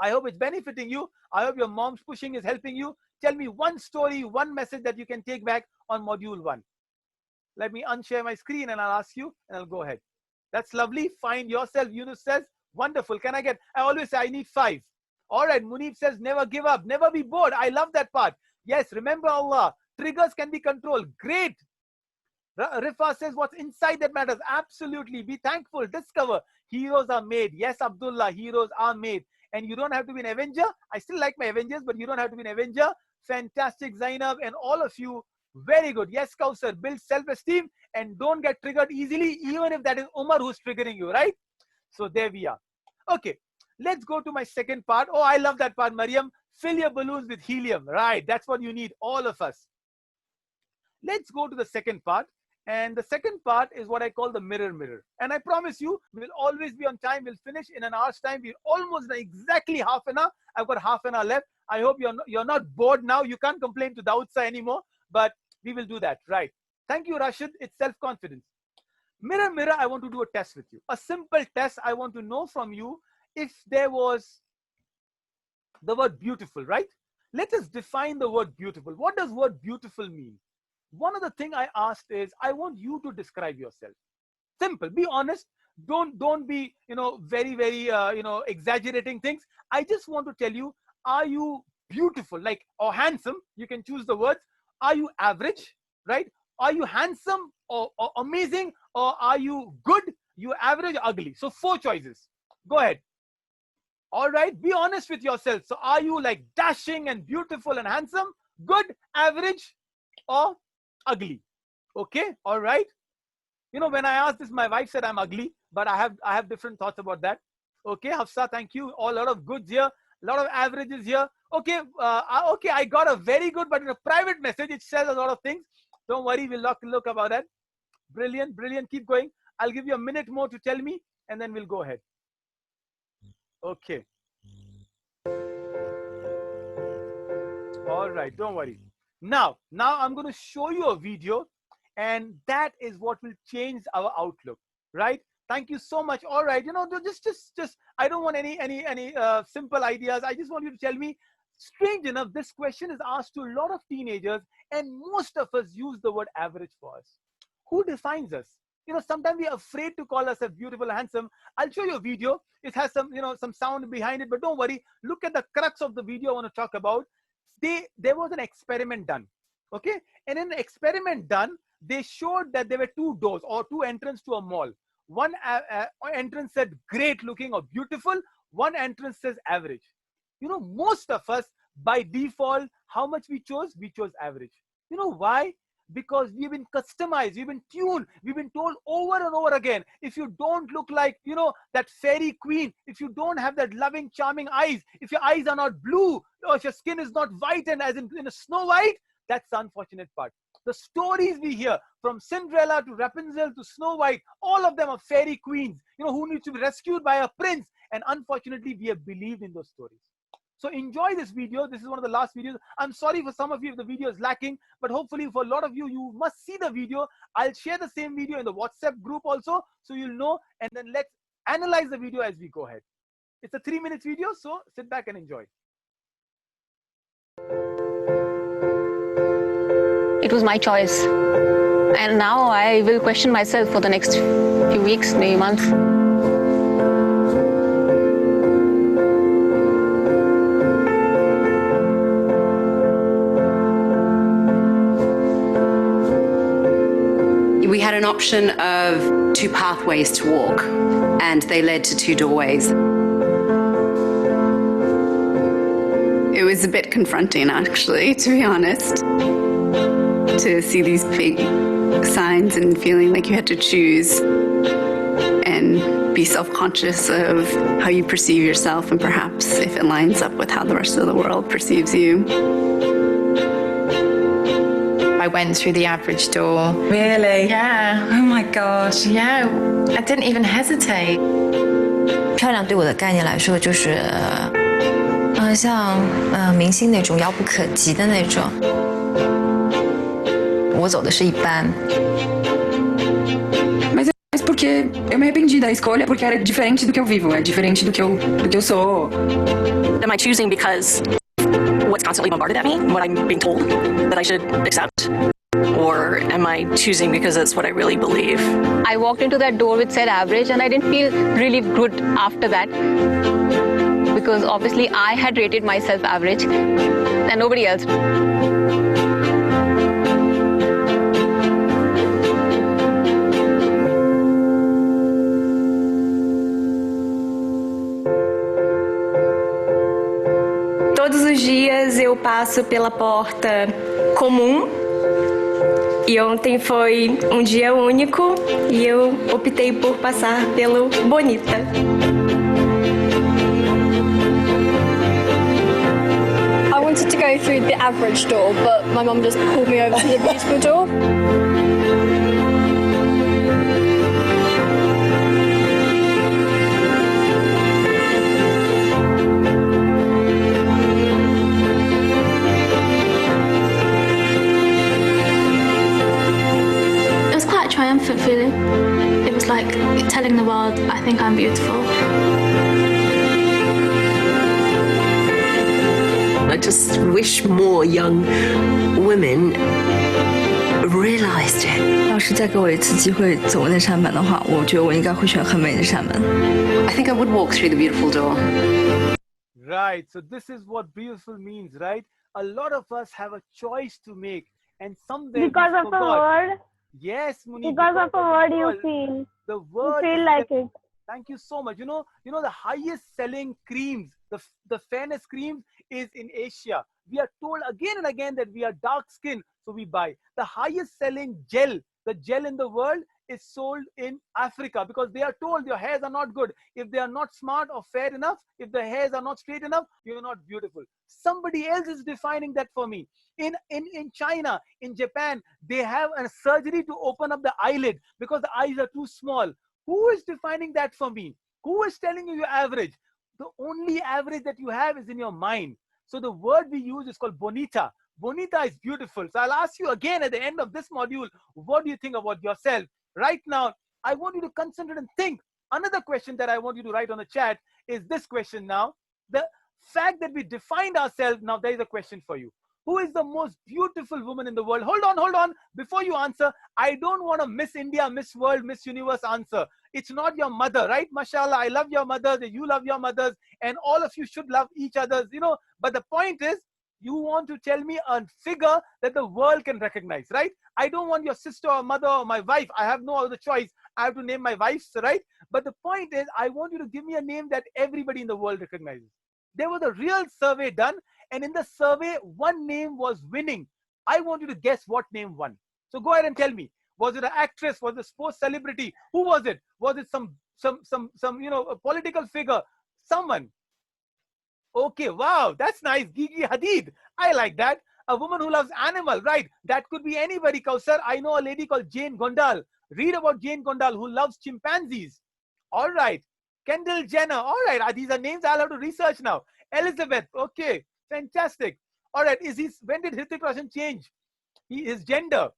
I hope it's benefiting you. I hope your mom's pushing is helping you. Tell me one story, one message that you can take back on module 1. Let me unshare my screen and I'll ask you and I'll go ahead. That's lovely. Find yourself. Yunus says, wonderful. Can I get, I always say I need 5. All right. Munib says, never give up, never be bored. I love that part. Yes. Remember Allah. Triggers can be controlled. Great. Rifa says, what's inside that matters. Absolutely. Be thankful. Discover. Heroes are made. Yes, Abdullah. Heroes are made. And you don't have to be an Avenger. I still like my Avengers, but you don't have to be an Avenger. Fantastic, Zainab, and all of you. Very good. Yes, Kausar. Build self-esteem and don't get triggered easily, even if that is Umar who's triggering you, right? So there we are. Okay. Let's go to my second part. Oh, I love that part, Mariam. Fill your balloons with helium. Right. That's what you need, all of us. Let's go to the second part. And the second part is what I call the mirror. And I promise you, we'll always be on time. We'll finish in an hour's time. We're almost exactly half an hour. I've got half an hour left. I hope you're not bored now. You can't complain to Dawoodsa anymore, but we will do that. Right. Thank you, Rashid. It's self-confidence. Mirror, I want to do a test with you. A simple test. I want to know from you if there was the word beautiful, right? Let us define the word beautiful. What does word beautiful mean? One of the things I asked is, I want you to describe yourself. Simple. Be honest. Don't be, very, very, exaggerating things. I just want to tell you, are you beautiful, like, or handsome? You can choose the words. Are you average, right? Are you handsome or amazing? Or are you good? You average, ugly. So 4 choices. Go ahead. All right. Be honest with yourself. So are you like dashing and beautiful and handsome, good, average, or ugly? Okay. All right. When I asked this, my wife said I'm ugly, but I have different thoughts about that. Okay, Hafsa, thank you. A lot of goods here, a lot of averages here. Okay, okay, I got a very good, but in a private message, it says a lot of things. Don't worry, we'll look about that. Brilliant, brilliant. Keep going. I'll give you a minute more to tell me, and then we'll go ahead. Okay. All right, don't worry. Now I'm going to show you a video, and that is what will change our outlook, right? Thank you so much. All right, just I don't want any simple ideas. I just want you to tell me. Strange enough, this question is asked to a lot of teenagers, and most of us use the word average for us. Who defines us? Sometimes we're afraid to call ourselves beautiful, handsome. I'll show you a video. It has some sound behind it, but don't worry. Look at the crux of the video I want to talk about. There was an experiment done, okay? And in the experiment done, they showed that there were 2 doors or 2 entrances to a mall. One entrance said great looking or beautiful. One entrance says average. Most of us by default, how much we chose? We chose average. You know why? Because we've been customized, we've been tuned, we've been told over and over again, if you don't look like, that fairy queen, if you don't have that loving, charming eyes, if your eyes are not blue, or if your skin is not white and as in a Snow White, that's the unfortunate part. The stories we hear from Cinderella to Rapunzel to Snow White, all of them are fairy queens, who need to be rescued by a prince. And unfortunately, we have believed in those stories. So enjoy this video. This is one of the last videos. I'm sorry for some of you if the video is lacking, but hopefully for a lot of you, you must see the video. I'll share the same video in the WhatsApp group also, so you'll know, and then let's analyze the video as we go ahead. It's a 3-minute video, so sit back and enjoy. It was my choice. And now I will question myself for the next few weeks, maybe months. option of 2 pathways to walk, and they led to 2 doorways. It was a bit confronting, actually, to be honest, to see these big signs and feeling like you had to choose and be self-conscious of how you perceive yourself and perhaps if it lines up with how the rest of the world perceives you. I went through the average door. Really? Yeah. Oh my gosh. Yeah. I didn't even hesitate. 漂亮对我的概念来说，就是像明星那种遥不可及的那种。我走的是一般。Mas porque eu me arrependi da escolha porque era diferente do que eu vivo, é diferente do que eu sou. Am I choosing because what's constantly bombarded at me, what I'm being told that I should accept? Or am I choosing because it's what I really believe? I walked into that door which said average, and I didn't feel really good after that. Because obviously I had rated myself average and nobody else. Todos os dias eu passo pela porta comum e ontem foi um dia único e eu optei por passar pelo Bonita. I wanted to go through the average door, but my mum just pulled me over to the beautiful door. It was quite a triumphant feeling. It was like telling the world, I think I'm beautiful. I just wish more young women realized it. 要是再给我一次机会走那扇门的话，我觉得我应该会选很美的扇门。I think I would walk through the beautiful door. Right. So this is what beautiful means, right? A lot of us have a choice to make, and somewhere Because of a word. Yes, Muni. Because of a word you feel. The word. You feel like it. Thank you so much. You know the highest selling creams, the fairness creams is in Asia. We are told again and again that we are dark skinned, so we buy. The highest selling gel, the gel in the world is sold in Africa because they are told your hairs are not good. If they are not smart or fair enough, if the hairs are not straight enough, you're not beautiful. Somebody else is defining that for me. In China, in Japan, they have a surgery to open up the eyelid because the eyes are too small. Who is defining that for me? Who is telling you you're average? The only average that you have is in your mind. So the word we use is called bonita. Bonita is beautiful. So I'll ask you again at the end of this module, what do you think about yourself? Right now, I want you to concentrate and think. Another question that I want you to write on the chat is this question now. The fact that we defined ourselves, now there is a question for you. Who is the most beautiful woman in the world? Hold on. Before you answer, I don't want a Miss India, Miss World, Miss Universe answer. It's not your mother, right? Mashallah, I love your mothers, you love your mothers, and all of you should love each other, But the point is, you want to tell me a figure that the world can recognize, right? I don't want your sister or mother or my wife. I have no other choice. I have to name my wife, right? But the point is, I want you to give me a name that everybody in the world recognizes. There was a real survey done, and in the survey, one name was winning. I want you to guess what name won. So go ahead and tell me. Was it an actress? Was it a sports celebrity? Who was it? Was it some a political figure? Someone. Okay, wow, that's nice. Gigi Hadid. I like that. A woman who loves animal, right? That could be anybody, Kausar. I know a lady called Jane Gondal. Read about Jane Gondal who loves chimpanzees. All right. Kendall Jenner. All right. These are names I'll have to research now. Elizabeth. Okay. Fantastic. All right. When did Hrithik Roshan change his gender?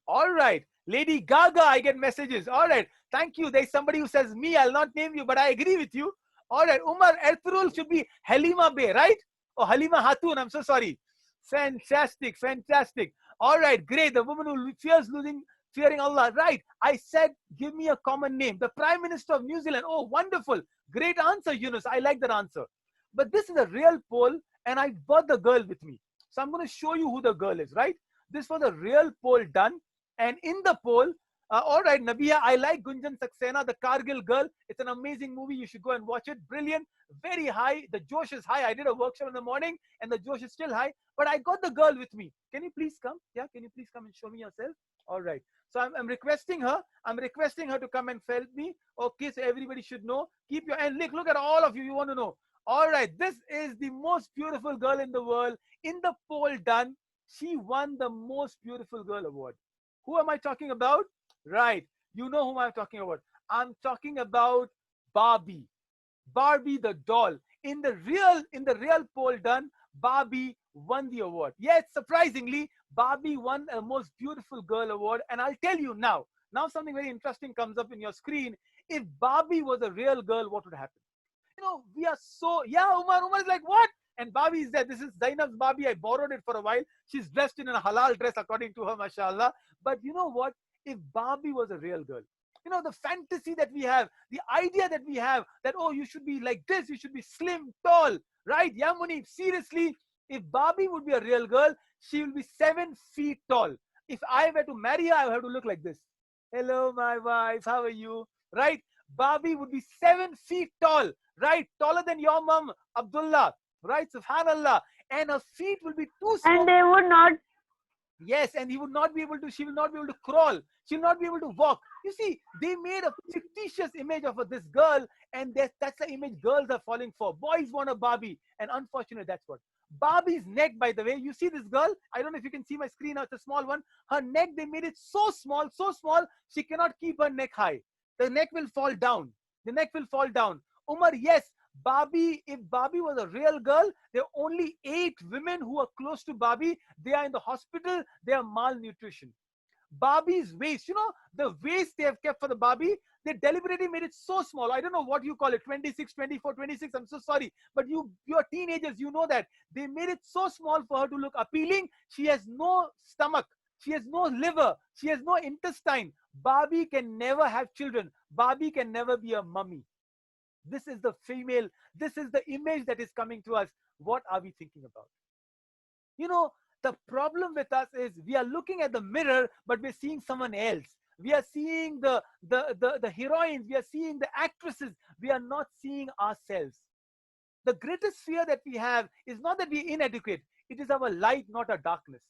All right. Lady Gaga, I get messages. All right. Thank you. There's somebody who says me. I'll not name you, but I agree with you. All right. Umar Ertugrul should be Halima Bey, right? Or Halima Hatun. I'm so sorry. Fantastic. All right. Great. The woman who fearing Allah. Right. I said, give me a common name. The Prime Minister of New Zealand. Oh, wonderful. Great answer, Yunus. I like that answer. But this is a real poll, and I brought the girl with me. So I'm going to show you who the girl is, right? This was a real poll done. And in the poll, All right, Nabia, I like Gunjan Saxena, the Kargil girl. It's an amazing movie. You should go and watch it. Brilliant, very high. The Josh is high. I did a workshop in the morning and the Josh is still high. But I got the girl with me. Can you please come? Yeah, can you please come and show me yourself? All right. So I'm requesting her. I'm requesting her to come and help me. Okay, so everybody should know. Keep your, and look at all of you. You want to know. All right, this is the most beautiful girl in the world. In the poll done, she won the most beautiful girl award. Who am I talking about? Right, you know whom I'm talking about. I'm talking about Barbie. Barbie the doll. In the real poll done, Barbie won the award. Yes, surprisingly, Barbie won a most beautiful girl award. And I'll tell you now something very interesting comes up in your screen. If Barbie was a real girl, what would happen? You know, we are so, yeah, Umar is like, what? And Barbie is there. This is Zainab's Barbie. I borrowed it for a while. She's dressed in a halal dress according to her, mashallah. But you know what? If Barbie was a real girl, you know, the fantasy that we have, the idea that we have that, oh, you should be like this, you should be slim, tall, right? Yeah, Munib, seriously, if Barbie would be a real girl, she will be 7 feet tall. If I were to marry her, I would have to look like this. Hello, my wife, how are you? Right? Barbie would be 7 feet tall, right? Taller than your mom, Abdullah, right? Subhanallah. And her feet will be too small. And they would not. Yes, and she will not be able to crawl. She'll not be able to walk. You see, they made a fictitious image of this girl, and that's the image girls are falling for. Boys want a Barbie, and unfortunately, that's what. Barbie's neck, by the way, you see this girl? I don't know if you can see my screen now, it's a small one. Her neck, they made it so small, she cannot keep her neck high. The neck will fall down. The neck will fall down. Umar, yes, Barbie, if Barbie was a real girl, there are only 8 women who are close to Barbie. They are in the hospital. They are malnutrition. Barbie's waist, you know, the waist they have kept for the Barbie, they deliberately made it so small. I don't know what you call it, 26, 24, 26. I'm so sorry. But you're teenagers, you know that. They made it so small for her to look appealing. She has no stomach. She has no liver. She has no intestine. Barbie can never have children. Barbie can never be a mummy. This is the female. This is the image that is coming to us. What are we thinking about? You know, the problem with us is we are looking at the mirror, but we're seeing someone else. We are seeing the heroines. We are seeing the actresses. We are not seeing ourselves. The greatest fear that we have is not that we're inadequate. It is our light, not our darkness.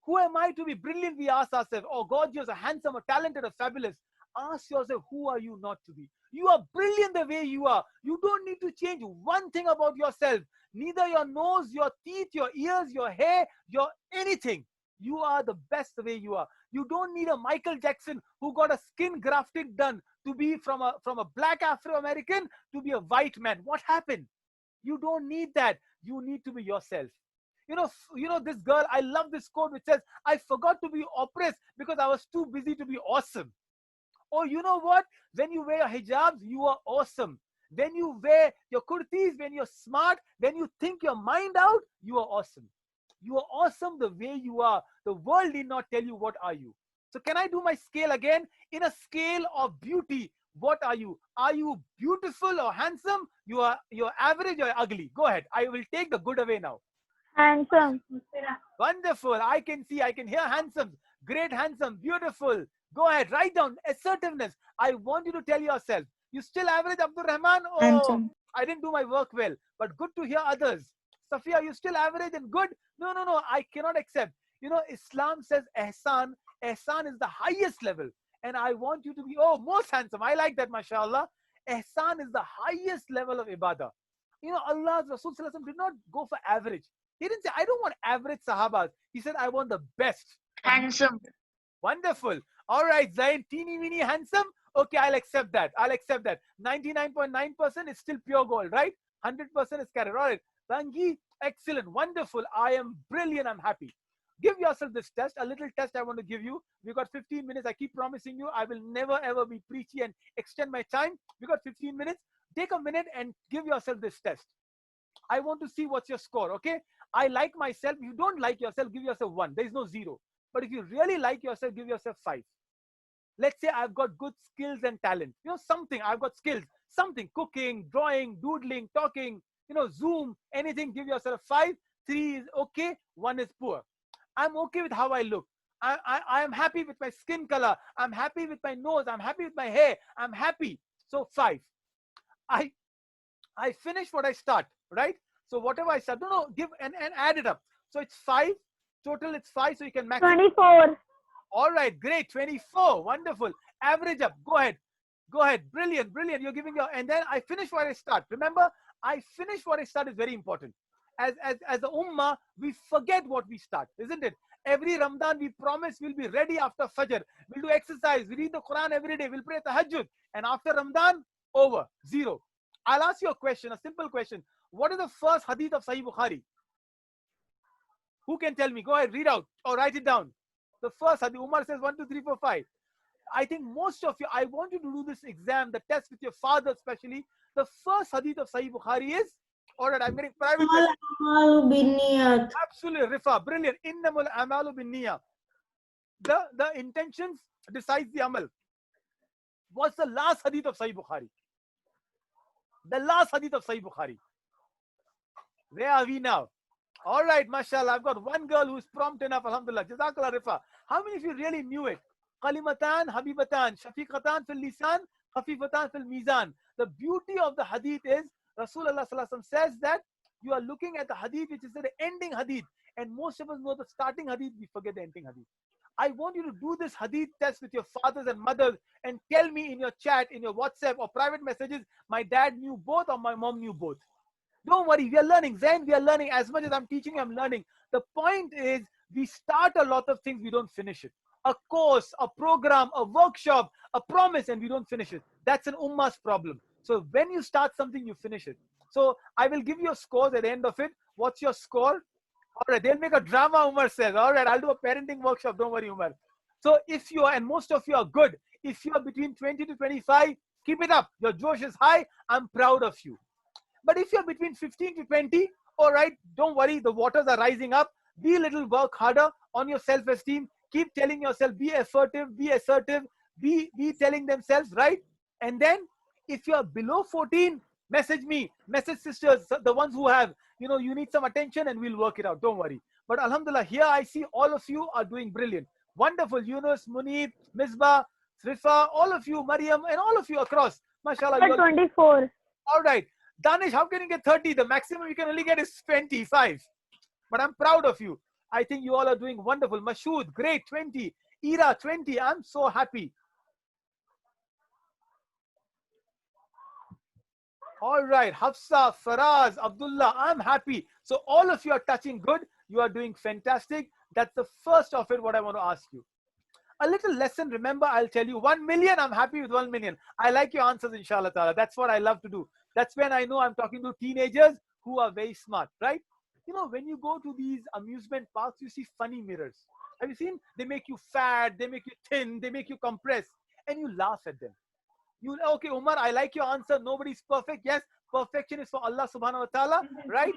Who am I to be brilliant? We ask ourselves, or gorgeous, or handsome, or talented, or fabulous. Ask yourself, who are you not to be? You are brilliant the way you are. You don't need to change one thing about yourself. Neither your nose, your teeth, your ears, your hair, your anything. You are the best the way you are. You don't need a Michael Jackson who got a skin grafting done to be from a black Afro-American to be a white man. What happened? You don't need that. You need to be yourself. You know this girl, I love this quote which says, I forgot to be oppressed because I was too busy to be awesome. Or you know what? When you wear your hijabs, you are awesome. When you wear your kurtis, when you're smart, when you think your mind out, you are awesome. You are awesome the way you are. The world need not tell you what are you. So can I do my scale again? In a scale of beauty, what are you? Are you beautiful or handsome? You're average or ugly? Go ahead. I will take the good away now. Handsome. Wonderful. I can see, I can hear handsome. Great, handsome, beautiful. Go ahead. Write down assertiveness. I want you to tell yourself. You still average, Abdul Rahman? Oh, handsome. I didn't do my work well, but good to hear others. Safiya, you still average and good? No, I cannot accept. You know, Islam says ihsan. Ihsan is the highest level. And I want you to be, most handsome. I like that, mashallah. Ihsan is the highest level of ibadah. You know, Allah's Rasul did not go for average. He didn't say, I don't want average sahabas. He said, I want the best. Handsome. Wonderful. All right, Zain, teeny weeny handsome. Okay, I'll accept that. 99.9% is still pure gold, right? 100% is carrot. All right. Rangi, excellent, wonderful. I am brilliant. I'm happy. Give yourself this test, a little test I want to give you. We've got 15 minutes. I keep promising you, I will never ever be preachy and extend my time. We've got 15 minutes. Take a minute and give yourself this test. I want to see what's your score, okay? I like myself. If you don't like yourself, give yourself 1. There is no 0. But if you really like yourself, give yourself 5. Let's say I've got good skills and talent. You know, something, I've got skills. Something, cooking, drawing, doodling, talking, Zoom, anything, give yourself 5. 3 is okay. 1 is poor. I'm okay with how I look. I am happy with my skin color. I'm happy with my nose. I'm happy with my hair. I'm happy. So 5. I finish what I start, right? So whatever I start, no, give and add it up. So it's 5. Total, it's 5. So you can max 24. All right, great. 24. Wonderful. Average up. Go ahead. Go ahead. Brilliant, brilliant. You're giving your, and then I finish what I start. Remember, I finish what I start is very important. As the ummah, we forget what we start, isn't it? Every Ramadan, we promise we'll be ready after Fajr. We'll do exercise. We read the Quran every day. We'll pray Tahajjud. And after Ramadan, over. 0. I'll ask you a question, a simple question. What is the first hadith of Sahih Bukhari? Who can tell me? Go ahead, read out or write it down. The first hadith, Umar says 1, 2, 3, 4, 5. I think most of you, I want you to do this exam, the test with your father especially. The first hadith of Sahih Bukhari is, all right, I'm getting private. Absolutely, Rifa, brilliant. Innamal amalu bin niyyah. The intentions decides the amal. What's the last hadith of Sahih Bukhari? The last hadith of Sahih Bukhari. Where are we now? All right, mashallah. I've got one girl who's prompt enough, alhamdulillah. Jazakallah Rifa. How many of you really knew it? Kalimatan, Habibatan, Shafiqatan fil lisan, Khafifatan fil mizan. The beauty of the hadith is, Rasulullah says that you are looking at the hadith which is the ending hadith. And most of us know the starting hadith, we forget the ending hadith. I want you to do this hadith test with your fathers and mothers and tell me in your chat, in your WhatsApp or private messages, my dad knew both or my mom knew both. Don't worry, we are learning. Zain, we are learning. As much as I'm teaching, I'm learning. The point is, we start a lot of things, we don't finish it. A course, a program, a workshop, a promise, and we don't finish it. That's an ummah's problem. So when you start something, you finish it. So I will give you a score at the end of it. What's your score? All right, they'll make a drama, Umar says. All right, I'll do a parenting workshop. Don't worry, Umar. So if you are, and most of you are good, if you are between 20 to 25, keep it up. Your Josh is high. I'm proud of you. But if you're between 15 to 20, all right, don't worry. The waters are rising up. Be a little work harder on your self-esteem. Keep telling yourself, be assertive, be assertive, be telling themselves, right? And then if you're below 14, message me, message sisters, the ones who have, you need some attention and we'll work it out. Don't worry. But alhamdulillah, here I see all of you are doing brilliant. Wonderful. Yunus, Munib, Misbah, Srifa, all of you, Mariam, and all of you across. MashaAllah. 24. All right. Danish, how can you get 30? The maximum you can only get is 25. But I'm proud of you. I think you all are doing wonderful. Mashood, great, 20. Ira, 20. I'm so happy. All right, Hafsa, Faraz, Abdullah, I'm happy. So all of you are touching good. You are doing fantastic. That's the first of it, what I want to ask you. A little lesson, remember, I'll tell you. 1 million, I'm happy with 1 million. I like your answers, inshallah ta'ala. That's what I love to do. That's when I know I'm talking to teenagers who are very smart, right? When you go to these amusement parks, you see funny mirrors. Have you seen? They make you fat, they make you thin, they make you compress, and you laugh at them. Okay, Umar, I like your answer. Nobody's perfect. Yes, perfection is for Allah subhanahu wa ta'ala, right?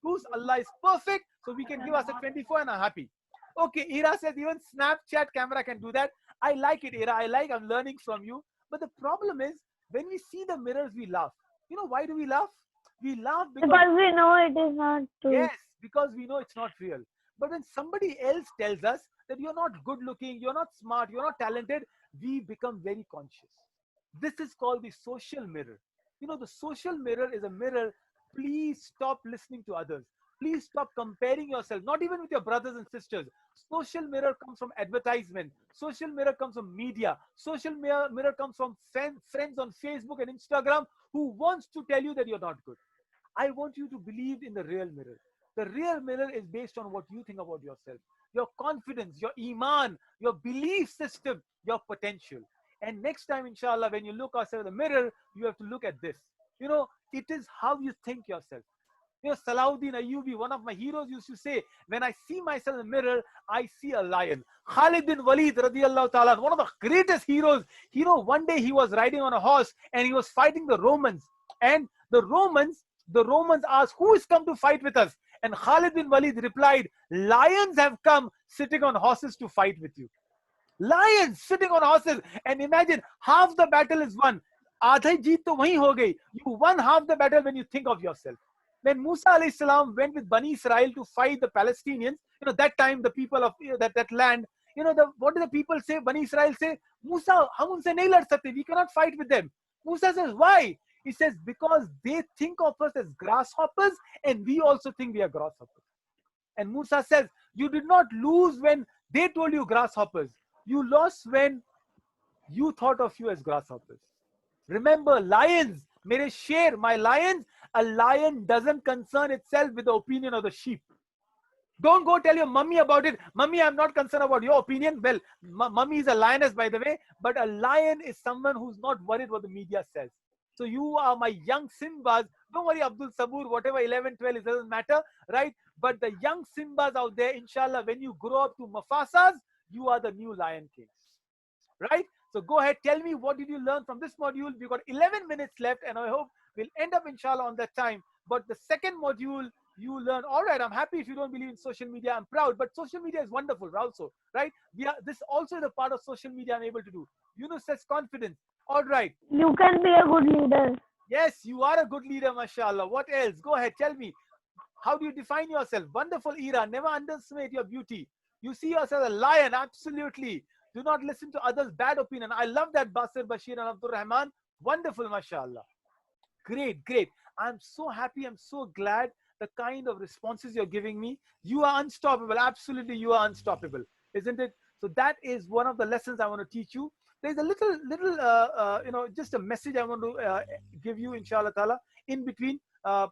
So Allah is perfect, so we can give us a 24 and I'm happy. Okay, Ira says even Snapchat camera can do that. I like it, Ira. I'm learning from you. But the problem is, when we see the mirrors, we laugh. Why do we laugh? We laugh because we know it is not true. Yes, because we know it's not real. But when somebody else tells us that you're not good looking, you're not smart, you're not talented, we become very conscious. This is called the social mirror. The social mirror is a mirror. Please stop listening to others. Please stop comparing yourself, not even with your brothers and sisters. Social mirror comes from advertisement. Social mirror comes from media. Social mirror comes from friends on Facebook and Instagram who wants to tell you that you're not good. I want you to believe in the real mirror. The real mirror is based on what you think about yourself, your confidence, your iman, your belief system, your potential. And next time, inshallah, when you look outside the mirror, you have to look at this. It is how you think yourself. Salahuddin Ayyubi, one of my heroes, used to say, when I see myself in the mirror, I see a lion. Khalid bin Walid, radiyallahu ta'ala, one of the greatest heroes. One day he was riding on a horse and he was fighting the Romans. And the Romans asked, who is come to fight with us? And Khalid bin Walid replied, lions have come sitting on horses to fight with you. Lions sitting on horses. And imagine, half the battle is won. Aadhi jeet to wahi ho gayi. You won half the battle when you think of yourself. when Musa alayhi salam went with Bani Israel to fight the Palestinians, that time the people of that land, what do the people say? Bani Israel say, Musa, hum unse nahi lad sakte, we cannot fight with them. Musa says, why? He says, because they think of us as grasshoppers and we also think we are grasshoppers. And Musa says, you did not lose when they told you grasshoppers. You lost when you thought of you as grasshoppers. Remember, lions, mere sher, my lions, a lion doesn't concern itself with the opinion of the sheep. Don't go tell your mummy about it. Mummy, I'm not concerned about your opinion. Well, mummy is a lioness, by the way, but a lion is someone who's not worried what the media says. So you are my young Simbas. Don't worry, Abdul Sabur, whatever 11, 12, it doesn't matter, right? But the young Simbas out there, inshallah, when you grow up to Mufasas, you are the new Lion Kings, right? So go ahead, tell me, what did you learn from this module? We've got 11 minutes left, and I hope we'll end up, inshallah, on that time. But the second module, you learn, all right, I'm happy if you don't believe in social media, I'm proud, but social media is wonderful also, right? This also is a part of social media I'm able to do. Yunus says confidence. All right. You can be a good leader. Yes, you are a good leader, mashallah. What else? Go ahead, tell me. How do you define yourself? Wonderful, Ira. Never underestimate your beauty. You see yourself as a lion, absolutely. Do not listen to others' bad opinion. I love that, Basir, Bashir, and Abdul Rahman. Wonderful, mashallah. Great, great. I'm so happy. I'm so glad the kind of responses you're giving me. You are unstoppable. Absolutely, you are unstoppable, isn't it? So that is one of the lessons I want to teach you. There's a little, just a message I want to give you, inshallah ta'ala, in between.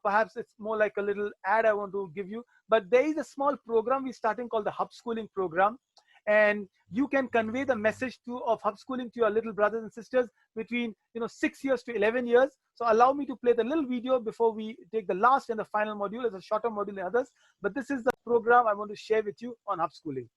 Perhaps it's more like a little ad I want to give you. But there is a small program we're starting called the Hub Schooling program. And you can convey the message of Hub Schooling to your little brothers and sisters between 6 years to 11 years. So allow me to play the little video before we take the last and the final module. It's a shorter module than others. But this is the program I want to share with you on Hub Schooling.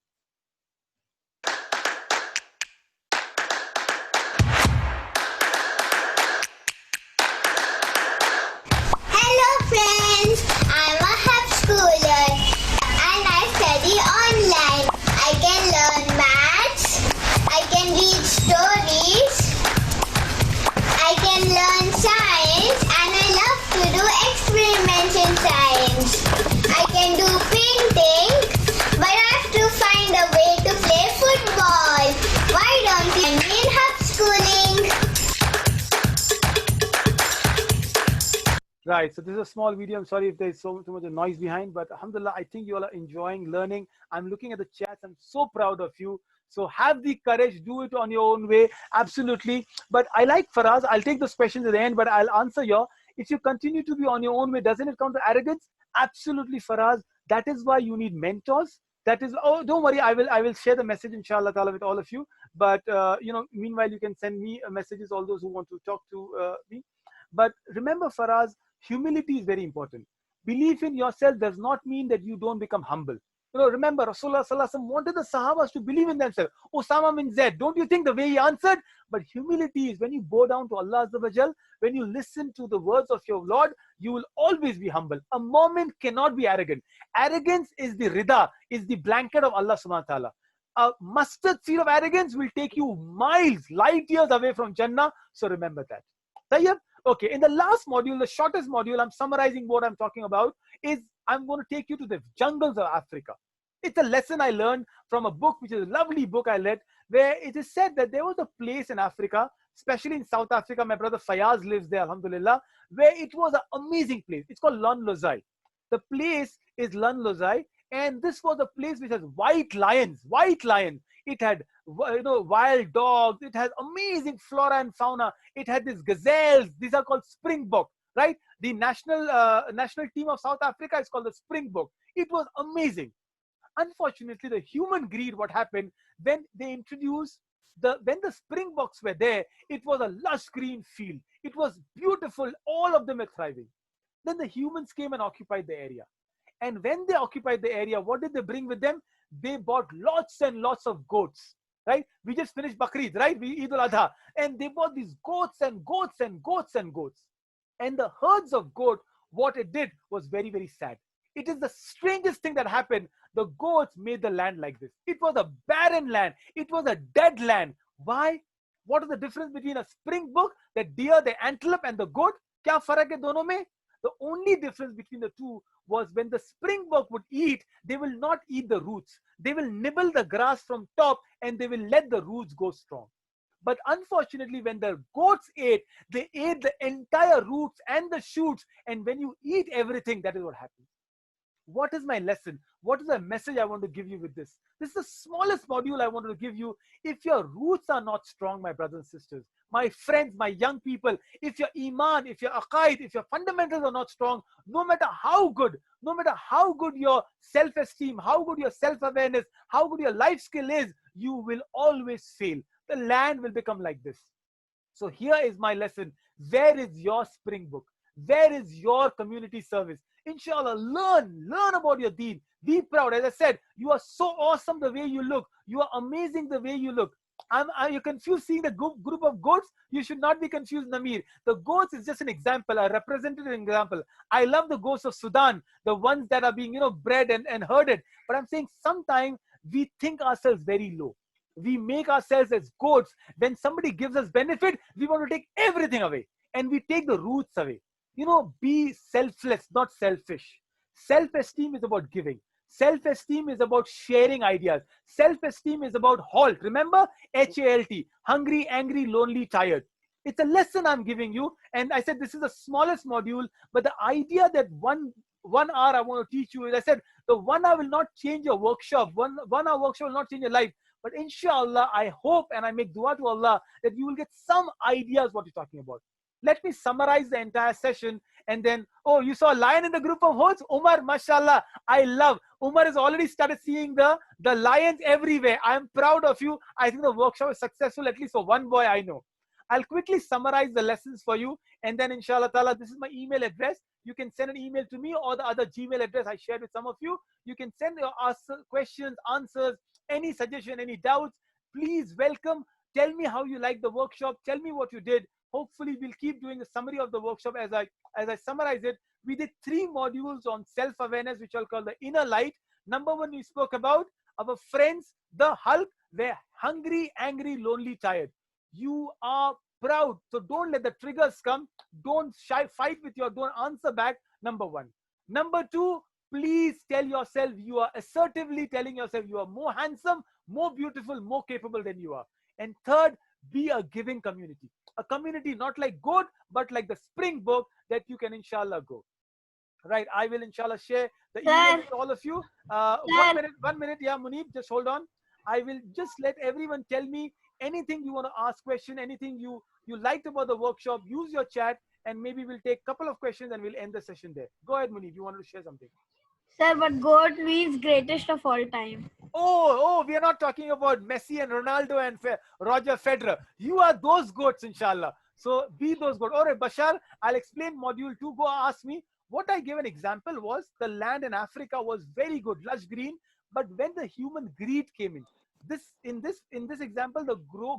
Friends, I'm a Hub Schooler and I study online. I can learn maths, I can read stories, I can learn science, and I love to do experiments in science. I can do painting, but I have to find a way to play football. Why don't you join me in Hub Schooling? Right, so this is a small video. I'm sorry if there's so much noise behind, but alhamdulillah, I think you all are enjoying learning. I'm looking at the chats. I'm so proud of you. So have the courage, do it on your own way. Absolutely. But I like Faraz, I'll take those questions at the end, but I'll answer you. If you continue to be on your own way, doesn't it count to arrogance? Absolutely, Faraz. That is why you need mentors. That is, oh, don't worry, I will share the message, inshallah ta'ala, with all of you. But, meanwhile, you can send me messages, all those who want to talk to me. But remember, Faraz, humility is very important. Belief in yourself does not mean that you don't become humble. Remember, Rasulullah Sallallahu Alaihi Wasallam wanted the Sahabas to believe in themselves. Osama bin Zaid, don't you think the way he answered? But humility is when you bow down to Allah Azza wa Jal, when you listen to the words of your Lord, you will always be humble. A moment cannot be arrogant. Arrogance is the rida, is the blanket of Allah Subhanahu wa Ta'ala. A mustard seed of arrogance will take you miles, light years away from Jannah. So remember that. Tayyib? Okay, in the last module, the shortest module, I'm summarizing what I'm talking about, is I'm going to take you to the jungles of Africa. It's a lesson I learned from a book, which is a lovely book I read, where it is said that there was a place in Africa, especially in South Africa, my brother Fayaz lives there, alhamdulillah, where it was an amazing place. It's called Lon Lozai. The place is Lon Lozai, and this was a place which has white lions. It had wild dogs. It has amazing flora and fauna. It had these gazelles. These are called springbok, right? The national team of South Africa is called the Springbok. It was amazing. Unfortunately, the human greed, what happened when they introduced when the Springboks were there, it was a lush green field. It was beautiful. All of them were thriving. Then the humans came and occupied the area. And when they occupied the area, what did they bring with them? They bought lots and lots of goats, right? We just finished Bakrid, right? Eid al-Adha. And they bought these goats and goats and goats and goats. And the herds of goat, what it did was very, very sad. It is the strangest thing that happened. The goats made the land like this. It was a barren land. It was a dead land. Why? What is the difference between a springbok, the deer, the antelope, and the goat? Kya farak hai dono mein? The only difference between the two was when the springbok would eat, they will not eat the roots. They will nibble the grass from top and they will let the roots go strong. But unfortunately, when the goats ate, they ate the entire roots and the shoots. And when you eat everything, that is what happens. What is my lesson? What is the message I want to give you with this? This is the smallest module I wanted to give you. If your roots are not strong, my brothers and sisters, my friends, my young people, if your iman, if your aqaid, if your fundamentals are not strong, no matter how good your self-esteem, how good your self-awareness, how good your life skill is, you will always fail. The land will become like this. So here is my lesson. Where is your springbok? Where is your community service? Inshallah, learn about your deen. Be proud. As I said, you are so awesome the way you look. You are amazing the way you look. You're confused seeing the group of goats? You should not be confused, Namir. The goats is just an example, a representative example. I love the goats of Sudan, the ones that are being, bred and herded. But I'm saying sometimes we think ourselves very low. We make ourselves as goats. When somebody gives us benefit, we want to take everything away. And we take the roots away. Be selfless, not selfish. Self-esteem is about giving. Self-esteem is about sharing ideas. Self-esteem is about HALT. Remember? HALT. Hungry, angry, lonely, tired. It's a lesson I'm giving you. And I said this is the smallest module. But the idea that one hour I want to teach you is, I said, the 1 hour will not change your workshop. One hour workshop will not change your life. But inshallah, I hope and I make dua to Allah that you will get some ideas what you're talking about. Let me summarize the entire session and then, oh, you saw a lion in the group of hosts? Umar, mashallah, I love. Umar has already started seeing the lions everywhere. I am proud of you. I think the workshop is successful, at least for one boy I know. I'll quickly summarize the lessons for you. And then inshallah ta'ala, this is my email address. You can send an email to me or the other Gmail address I shared with some of you. You can send your questions, answers, any suggestion, any doubts. Please welcome. Tell me how you like the workshop. Tell me what you did. Hopefully, we'll keep doing a summary of the workshop as I summarize it. We did 3 modules on self-awareness, which I'll call the inner light. Number 1, we spoke about our friends, the Hulk. They're hungry, angry, lonely, tired. You are proud. So don't let the triggers come. Don't fight with don't answer back. Number 1. Number 2, please tell yourself, you are assertively telling yourself you are more handsome, more beautiful, more capable than you are. And third, be a giving community. A community not like goat, but like the springbok that you can inshallah go. Right, I will inshallah share the email with all of you. 1 minute, yeah, Munib, just hold on. I will just let everyone tell me anything you want to ask question, anything you liked about the workshop. Use your chat and maybe we'll take a couple of questions and we'll end the session there. Go ahead, Munib, you wanted to share something. Sir, but GOAT means greatest of all time. Oh, we are not talking about Messi and Ronaldo and Roger Federer. You are those goats, inshallah. So be those goats. All right, Bashar, I'll explain module 2. Go ask me. What I gave an example was the land in Africa was very good, lush green. But when the human greed came in this example, the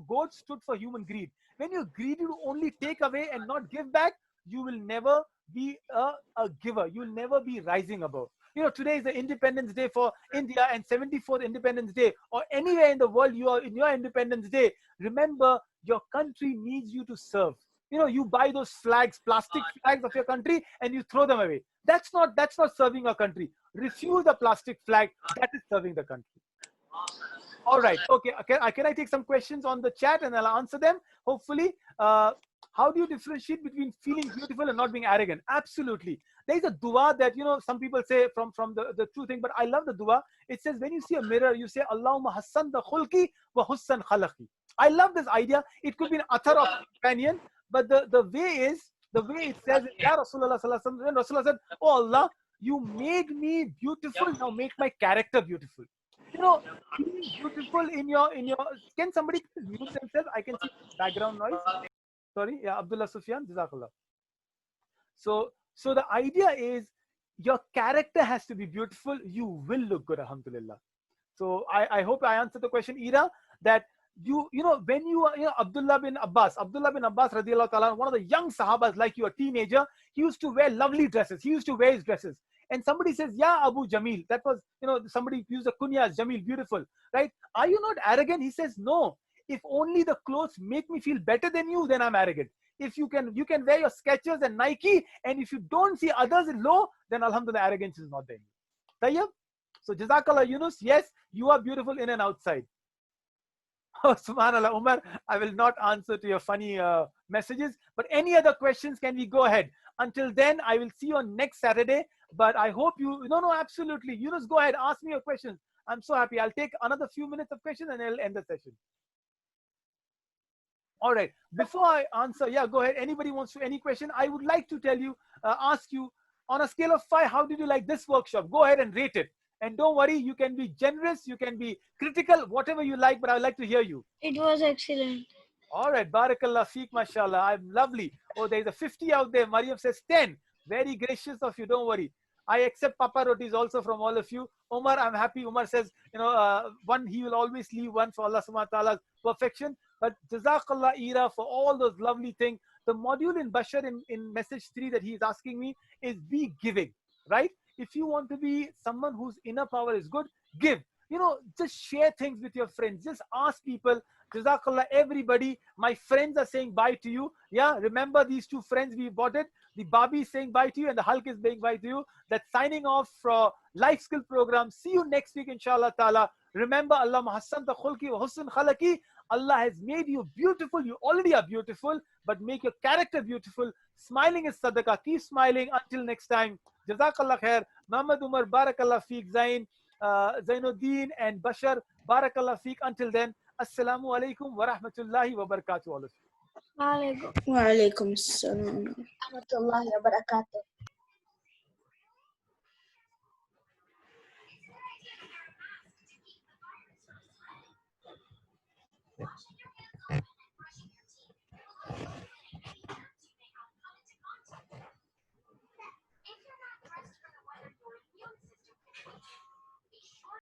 goat stood for human greed. When you're greedy to only take away and not give back, you will never be a giver. You will never be rising above. Today is the Independence Day for India and 74th Independence Day, or anywhere in the world you are in your Independence Day. Remember, your country needs you to serve. You buy those flags, plastic flags of your country, and you throw them away. That's not serving your country. Refuse the plastic flag. That is serving the country. All right. Okay. Can I take some questions on the chat and I'll answer them? Hopefully. How do you differentiate between feeling beautiful and not being arrogant? Absolutely. There is a dua that, some people say from the true thing, but I love the dua. It says, when you see a mirror, you say, Allahumma hassan da khulki wa hussan khalaqi. I love this idea. It could be an athar of companion, but the way it says, Ya Rasulullah sallallahu alaihi wasallam, when Rasulullah said, oh Allah, you made me beautiful, now make my character beautiful. Being beautiful in your, can somebody mute themselves? I can see background noise. Sorry, yeah, Abdullah Sufyan, Jazakallah. So the idea is your character has to be beautiful. You will look good, alhamdulillah. So I hope I answered the question, Ira, that when you are, Abdullah bin Abbas radiallahu ta'ala, one of the young Sahabas, like you, a teenager, he used to wear lovely dresses. He used to wear his dresses. And somebody says, Ya Abu Jamil, that was, somebody used a kunya as Jamil, beautiful, right? Are you not arrogant? He says, no. If only the clothes make me feel better than you, then I'm arrogant. If you can wear your Skechers and Nike, and if you don't see others in low, then alhamdulillah, arrogance is not there. Tayyib? So Jazakallah Yunus, yes, you are beautiful in and outside. Oh, subhanallah, Umar, I will not answer to your funny messages, but any other questions, can we go ahead? Until then, I will see you on next Saturday, but I hope no, absolutely. Yunus, go ahead, ask me your questions. I'm so happy. I'll take another few minutes of questions and I'll end the session. All right, before I answer, yeah, go ahead. Anybody wants to, any question? I would like to tell you, ask you, on a scale of 5, how did you like this workshop? Go ahead and rate it. And don't worry, you can be generous, you can be critical, whatever you like, but I would like to hear you. It was excellent. All right, Barakallah Feek, mashallah. I'm lovely. Oh, there's a 50 out there. Mariam says 10. Very gracious of you, don't worry. I accept Papa Rotis also from all of you. Omar, I'm happy. Omar says, one, he will always leave one for Allah subhanahu wa ta'ala's perfection. But Jazakallah Ira for all those lovely things. The module in Bashar in message 3 that he is asking me is be giving, right? If you want to be someone whose inner power is good, give. Just share things with your friends. Just ask people. Jazakallah, everybody. My friends are saying bye to you. Yeah, remember these 2 friends we bought it. The Barbie is saying bye to you and the Hulk is saying bye to you. That's signing off for Life Skill Program. See you next week, inshallah ta'ala. Remember, Allah Muhassanta khulki wa husn khalaki. Allah has made you beautiful. You already are beautiful, but make your character beautiful. Smiling is sadaqah. Keep smiling. Until next time. Jazakallah khair. Muhammad Umar, Barakallah Feek, Zain, Zainuddin and Bashar, Barakallah Feek. Until then, Assalamu alaikum wa rahmatullahi wa barakatuh, all of you. Wa alaikum assalam wa rahmatullahi wa barakatuh.